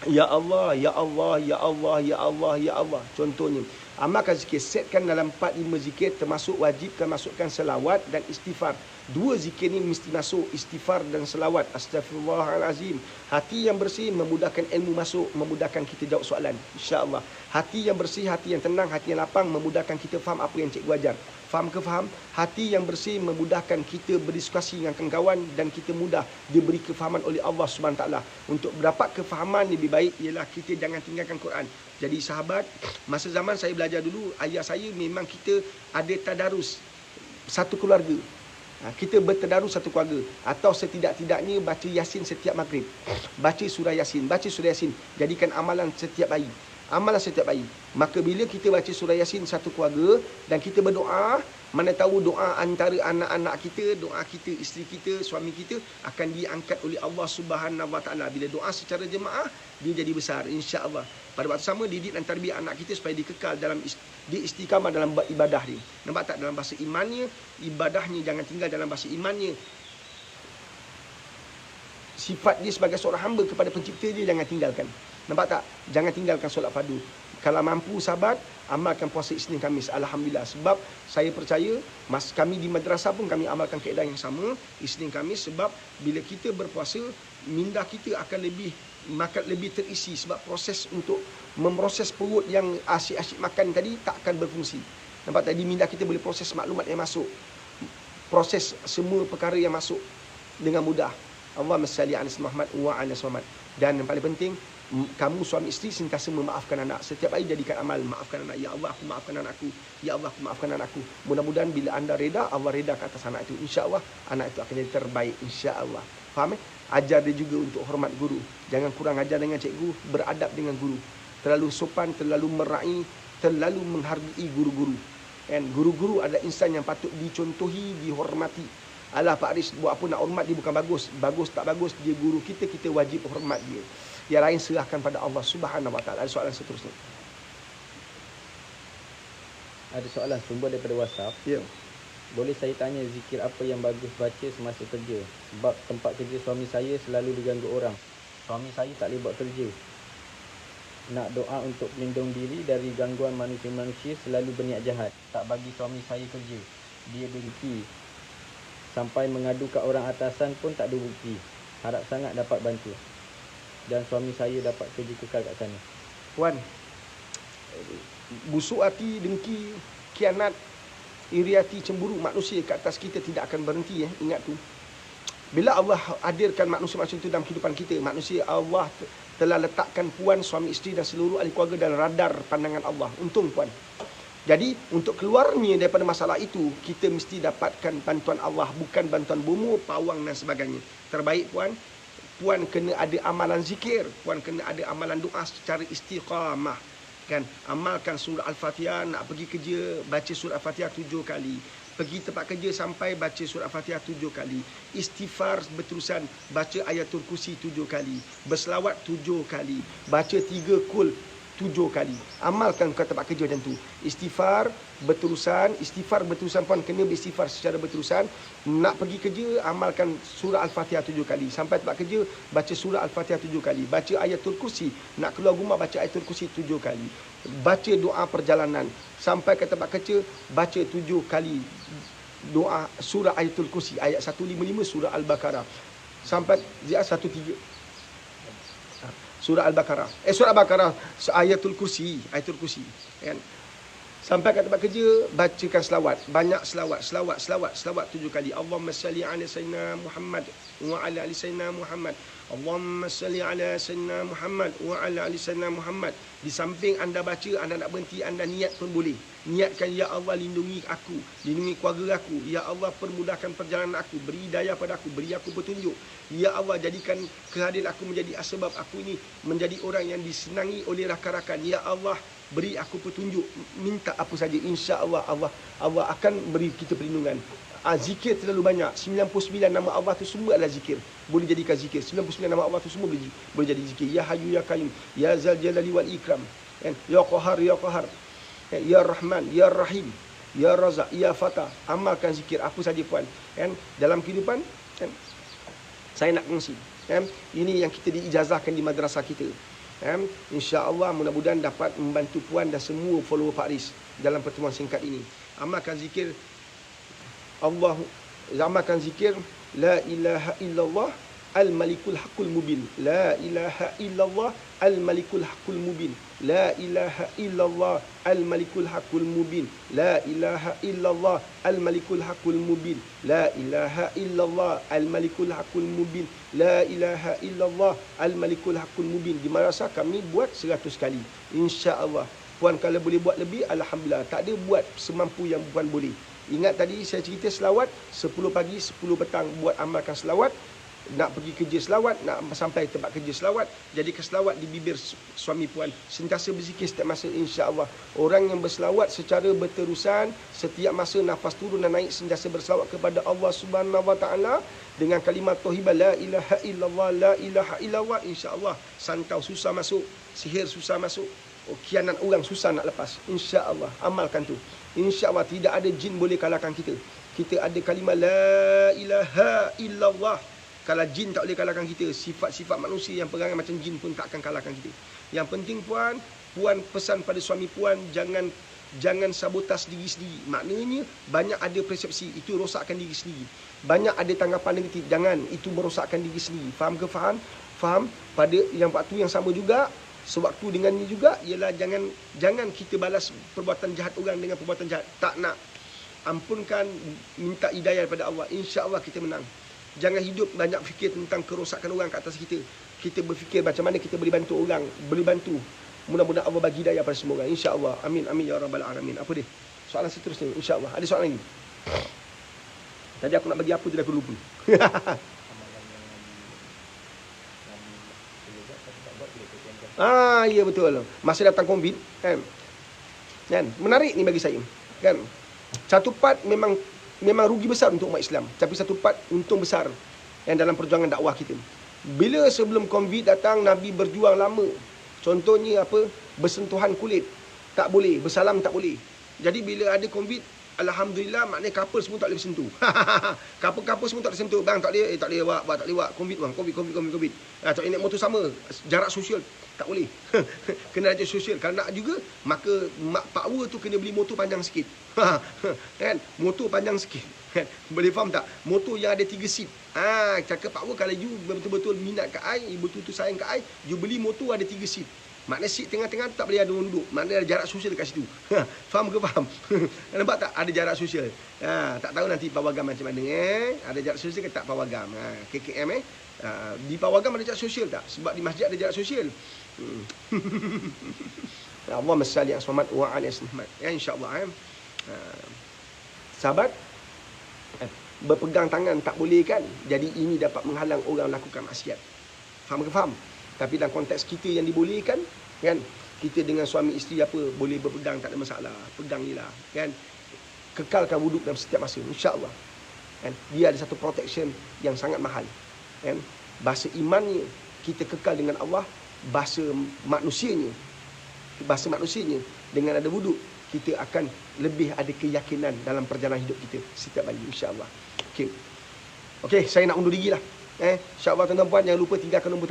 Ya Allah, ya Allah, ya Allah, ya Allah, ya Allah. Contohnya, amalkan zikir, setkan dalam 4-5 zikir, termasuk wajibkan masukkan selawat dan istighfar. 2 zikir ni mesti masuk, istighfar dan selawat. Astaghfirullahalazim. Hati yang bersih memudahkan ilmu masuk, memudahkan kita jawab soalan, insya-Allah. Hati yang bersih, hati yang tenang, hati yang lapang memudahkan kita faham apa yang cikgu ajar. Faham ke faham? Hati yang bersih memudahkan kita berdiskusi dengan kawan dan kita mudah diberi kefahaman oleh Allah SWT. Untuk mendapat kefahaman lebih baik ialah kita jangan tinggalkan Quran. Jadi sahabat, masa zaman saya belajar dulu, ayah saya memang kita ada tadarus satu keluarga. Kita bertadarus satu keluarga. Atau setidak-tidaknya baca Yasin setiap maghrib. Baca surah Yasin. Baca surah Yasin. Jadikan amalan setiap hari. Amalan setiap hari. Maka bila kita baca surah Yasin satu keluarga dan kita berdoa, mana tahu doa antara anak-anak kita, doa kita, isteri kita, suami kita akan diangkat oleh Allah Subhanahu Wa Taala. Bila doa secara jemaah, dia jadi besar, insya-Allah. Pada waktu sama didik dan tarbiyah anak kita supaya dia kekal dalam dia istiqamah dalam ibadah dia. Nampak tak, dalam bahasa imannya, ibadahnya jangan tinggal dalam bahasa imannya. Sifat dia sebagai seorang hamba kepada pencipta dia jangan tinggalkan. Nampak tak? Jangan tinggalkan solat fardu. Kalau mampu sahabat, amalkan puasa Isnin Khamis. Alhamdulillah. Sebab saya percaya, kami di madrasah pun kami amalkan kaedah yang sama, Isnin Khamis. Sebab bila kita berpuasa, minda kita akan lebih terisi. Sebab proses untuk memproses perut yang asyik-asyik makan tadi tak akan berfungsi. Nampak tadi minda kita boleh proses maklumat yang masuk. Proses semua perkara yang masuk dengan mudah. Allahumma salli ala Muhammad wa ala Muhammad. Dan yang paling penting, kamu suami isteri sentiasa memaafkan anak. Setiap hari jadikan amal maafkan anak. Ya Allah, aku maafkan anakku. Ya Allah, aku maafkan anakku. Mudah-mudahan bila anda reda, Allah reda ke atas anak itu. InsyaAllah anak itu akan jadi terbaik, insyaAllah. Faham? Ajar dia juga untuk hormat guru. Jangan kurang ajar dengan cikgu, beradab dengan guru. Terlalu sopan, terlalu meraih, terlalu menghargai guru-guru. And guru-guru adalah insan yang patut dicontohi, dihormati. Alah Pak Aris, buat apa nak hormat dia bukan bagus. Bagus tak bagus, dia guru kita, kita wajib hormat dia. Yang lain serahkan pada Allah Subhanahu Wa Taala. Ada soalan seterusnya. Ada soalan sumber daripada WhatsApp. Ya. Boleh saya tanya zikir apa yang bagus baca semasa kerja? Sebab tempat kerja suami saya selalu diganggu orang. Suami saya tak boleh buat kerja. Nak doa untuk melindung diri dari gangguan manusia-manusia selalu berniat jahat. Tak bagi suami saya kerja. Dia dengki. Sampai mengadu kat orang atasan pun tak ada bukti. Harap sangat dapat bantu. Dan suami saya dapat kerja kekal kat sana. Puan, busuk hati, dengki, khianat, iri hati, cemburu manusia ke atas kita tidak akan berhenti. Ingat tu. Bila Allah hadirkan manusia-manusia itu dalam kehidupan kita, manusia, Allah telah letakkan puan, suami isteri dan seluruh ahli keluarga dalam radar pandangan Allah. Untung puan. Jadi untuk keluarnya daripada masalah itu, kita mesti dapatkan bantuan Allah, bukan bantuan bomo, pawang dan sebagainya. Terbaik puan, puan kena ada amalan zikir, puan kena ada amalan doa secara istiqamah. Kan? Amalkan surah Al-Fatihah, nak pergi kerja, baca surah Al-Fatihah 7 kali. Pergi tempat kerja sampai baca surah Al-Fatihah 7 kali. Istighfar berterusan, baca ayatul kursi 7 kali. Berselawat 7 kali. Baca 3 kul 7 kali. Amalkan ke tempat kerja macam tu. Istighfar berterusan puan kena beristighfar secara berterusan. Nak pergi kerja, amalkan surah Al-Fatihah 7 kali. Sampai tempat kerja, baca surah Al-Fatihah 7 kali. Baca ayatul kursi. Nak keluar rumah, baca ayatul kursi 7 kali. Baca doa perjalanan. Sampai ke tempat kerja, baca 7 kali doa surah ayatul kursi. Ayat 155 surah Al-Baqarah. Sampai ayat 13. Surah Al-Baqarah. Surah Al-Baqarah, ayatul kursi, kan? Sampai kat tempat kerja, bacakan selawat. Banyak selawat 7 kali. Allahumma salli ala sayyidina Muhammad wa ala ali sayyidina Muhammad. Allahumma salli ala sayyidina Muhammad wa ala ali sayyidina Muhammad. Di samping anda baca, anda nak berhenti, anda niat pun boleh. Niatkan, ya Allah lindungi aku, lindungi keluarga aku. Ya Allah permudahkan perjalanan aku, beri hidayah pada aku, beri aku petunjuk. Ya Allah jadikan kehadiran aku menjadi asbab aku ini menjadi orang yang disenangi oleh rakan-rakan. Ya Allah beri aku petunjuk, minta apa saja, insya-Allah Allah akan beri kita perlindungan. Zikir terlalu banyak. 99 nama Allah tu semua adalah zikir. Boleh jadikan zikir. 99 nama Allah tu semua boleh jadi zikir. Ya Hayyu Ya Qayyum, Ya Zal Jalali wal Ikram, ya Qahar, Ya Qahar, Ya Rahman, Ya Rahim. Ya Razak, Ya Fatah. Amalkan zikir apa saja puan. Kan? Dalam kehidupan, kan? Saya nak kongsi. Kan? Ini yang kita diijazahkan di madrasah kita. Kan? InsyaAllah mudah-mudahan dapat membantu puan dan semua follower Pak Aris dalam pertemuan singkat ini. Amalkan zikir Allah, amalkan zikir La ilaha illallah Al-Malikul Haqqul Mubin. La ilaha illallah Al-Malikul Haqqul Mubin. La ilaha illallah Al-Malikul Haqqul Mubin. La ilaha illallah Al-Malikul Haqqul Mubin. La ilaha illallah Al-Malikul Haqqul Mubin. La ilaha illallah Al-Malikul Haqqul Mubin. Di madrasah kami buat 100 kali. InsyaAllah. Puan kalau boleh buat lebih, Alhamdulillah. Tak ada buat semampu yang puan boleh. Ingat tadi saya cerita selawat, 10 pagi, 10 petang buat amalkan selawat. Nak pergi kerja selawat, nak sampai tempat kerja selawat. Jadi keselawat di bibir suami puan. Sentiasa berzikir setiap masa, insya-Allah. Orang yang berselawat secara berterusan, setiap masa nafas turun dan naik, sentiasa berselawat kepada Allah Subhanahu Wa Taala dengan kalimat tauhid la ilaha illallah, la ilaha illallah, insya-Allah santau susah masuk, sihir susah masuk, khianat orang susah nak lepas. Insya-Allah amalkan tu. Insya-Allah tidak ada jin boleh kalahkan kita. Kita ada kalimah la ilaha illallah. Kalau jin tak boleh kalahkan kita, sifat-sifat manusia yang perangai macam jin pun tak akan kalahkan kita. Yang penting puan pesan pada suami puan, jangan sabotas diri sendiri. Maknanya banyak ada persepsi, itu rosakkan diri sendiri. Banyak ada tanggapan negatif, jangan, itu merosakkan diri sendiri. Faham ke faham? Faham? Pada yang waktu yang sama juga, sewaktu dengannya juga, ialah jangan kita balas perbuatan jahat orang dengan perbuatan jahat. Tak nak. Ampunkan, minta hidayah daripada Allah. InsyaAllah kita menang. Jangan hidup banyak fikir tentang kerosakan orang kat atas kita. Kita berfikir macam mana kita boleh bantu orang, boleh bantu. Mudah-mudahan Allah bagi hidayah pada semua orang. InsyaAllah. Amin, amin, ya Rabbal Alamin. Apa dia? Soalan seterusnya, insyaAllah. Ada soalan lagi? Tadi aku nak bagi apa tu dah aku lupa. Ya betul. Masa datang COVID, kan? Menarik ni bagi saya. Kan? Satu part memang rugi besar untuk umat Islam, tapi satu part untung besar yang dalam perjuangan dakwah kita. Bila sebelum COVID datang, Nabi berjuang lama. Contohnya apa? Bersentuhan kulit tak boleh, bersalam tak boleh. Jadi bila ada COVID, alhamdulillah, maknanya couple semua tak boleh bersentuh. Couple semua tak boleh sentuh. Bang tak boleh, tak boleh awak, tak boleh awak. COVID bang, COVID. Tak boleh naik motor sama, jarak sosial tak boleh. Kena ada sosial. Kalau nak juga, maka mak power tu kena beli motor panjang sikit. Kan? Motor panjang sikit. Boleh faham tak? Motor yang ada 3 seat. Cakap power, kalau you betul-betul minat kat I, betul-betul sayang kat I, you beli motor ada 3 seat. Maknanya seat tengah-tengah tak boleh ada orang duduk. Maknanya ada jarak sosial dekat situ. Faham ke faham? Nampak tak? Ada jarak sosial. Tak tahu nanti pawagam macam mana. Ada jarak sosial ke tak pawagam? KKM di pawagam ada jarak sosial tak? Sebab di masjid ada jarak sosial. Allahumma salli ala Muhammad wa ala Muhammad. InsyaAllah. Sahabat, berpegang tangan tak boleh kan? Jadi ini dapat menghalang orang lakukan maksiat. Faham ke faham? Tapi dalam konteks kita yang dibolehkan, kan, kita dengan suami isteri apa boleh berpegang, tak ada masalah. Pegang je lah, kan. Kekalkan wuduk dalam setiap masa, insya-Allah. Kan? Dia ada satu protection yang sangat mahal. Kan? Bahasa imannya kita kekal dengan Allah, bahasa manusianya dengan ada wuduk, kita akan lebih ada keyakinan dalam perjalanan hidup kita setiap hari, insya-Allah. Okey, saya nak undur diri lah. InsyaAllah tuan-tuan puan, jangan lupa tinggalkan nombor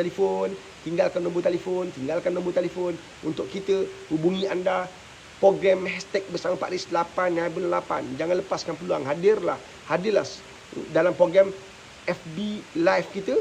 telefon untuk kita hubungi anda. Program hashtag bersama Pak Aris 8/8. Jangan lepaskan peluang. Hadirlah dalam program FB live kita.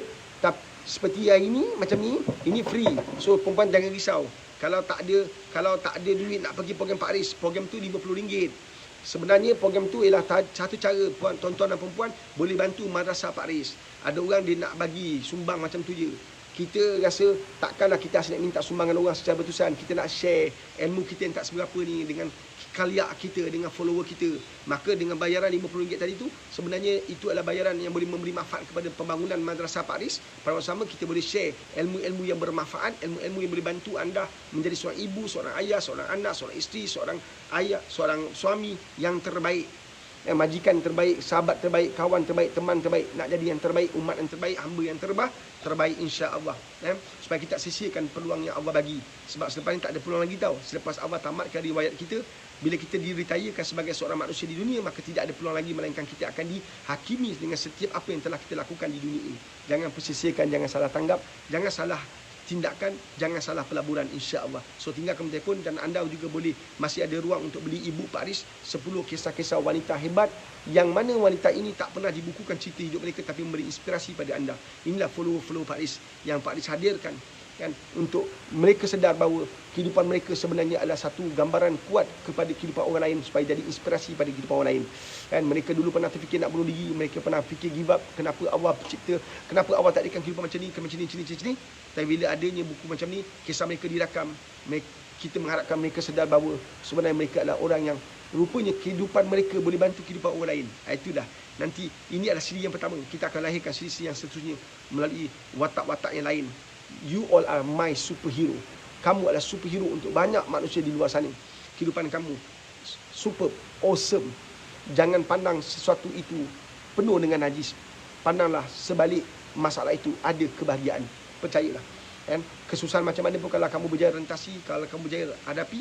Seperti hari ini, macam ni, ini free. So perempuan jangan risau. Kalau tak ada duit nak pergi program Pak Aris, program tu RM50. Sebenarnya program tu ialah satu cara tuan-tuan dan perempuan boleh bantu madrasah Pak Aris. Ada orang dia nak bagi sumbang macam tu je. Kita rasa takkanlah kita asyik nak minta sumbangan orang secara berterusan. Kita nak share ilmu kita yang tak seberapa ni dengan kaliak kita, dengan follower kita. Maka dengan bayaran RM50 tadi tu, sebenarnya itu adalah bayaran yang boleh memberi manfaat kepada pembangunan madrasah Pak Aris. Pada waktu sama kita boleh share ilmu-ilmu yang bermanfaat, ilmu-ilmu yang boleh bantu anda menjadi seorang ibu, seorang ayah, seorang anak, seorang isteri, seorang ayah, seorang suami yang terbaik. Majikan terbaik, sahabat terbaik, kawan terbaik, teman terbaik. Nak jadi yang terbaik, umat yang terbaik, hamba yang terbaik, insya-Allah. Supaya kita sisihkan peluang yang Allah bagi. Sebab selepas ni tak ada peluang lagi tau. Selepas Allah tamatkan riwayat kita, Bila kita diretayakan sebagai seorang manusia di dunia, maka tidak ada peluang lagi melainkan kita akan dihakimi dengan setiap apa yang telah kita lakukan di dunia ini. Jangan persisirkan, jangan salah tanggap, jangan salah tindakan, jangan salah pelaburan, insya-Allah. So tinggalkan telefon, dan anda juga boleh, masih ada ruang untuk beli e-book Pak Aris, 10 kisah-kisah wanita hebat yang mana wanita ini tak pernah dibukukan cerita hidup mereka tapi memberi inspirasi pada anda. Inilah follow Pak Aris yang Pak Aris hadirkan, kan, untuk mereka sedar bahawa kehidupan mereka sebenarnya adalah satu gambaran kuat kepada kehidupan orang lain supaya jadi inspirasi pada kehidupan orang lain. Kan, mereka dulu pernah terfikir nak bunuh diri, mereka pernah fikir give up, kenapa Allah pencipta, kenapa Allah takdirkan kehidupan macam ni, macam ni. Tapi bila adanya buku macam ni, kisah mereka dirakam, kita mengharapkan mereka sedar bahawa sebenarnya mereka adalah orang yang rupanya kehidupan mereka boleh bantu kehidupan orang lain. Itu dah. Nanti ini adalah siri yang pertama. Kita akan lahirkan siri-siri yang seterusnya melalui watak-watak yang lain. You all are my superhero. Kamu adalah superhero untuk banyak manusia di luar sana. Kehidupan kamu superb, awesome. Jangan pandang sesuatu itu penuh dengan najis. Pandanglah sebalik masalah itu ada kebahagiaan. Percayalah. Kan? Kesusahan macam mana pun kalau kamu berjaya rentasi, kalau kamu berjaya hadapi,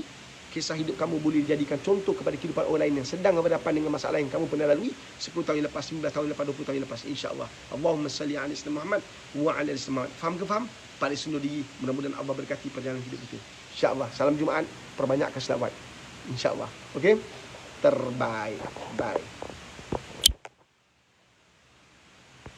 kisah hidup kamu boleh dijadikan contoh kepada kehidupan orang lain yang sedang berhadapan dengan masalah yang kamu pernah lalui 10 tahun lepas, 19 tahun lepas, 20 tahun lepas, insya-Allah. Allahumma salli ala sayyidina Muhammad wa ala ali Muhammad. Faham ke faham? Pada sundur diri, mudah-mudahan Allah berkati perjalanan hidup kita. Insya-Allah. Salam Jumaat, perbanyakkan selawat. Insya-Allah. Okey? Terbaik. Bye.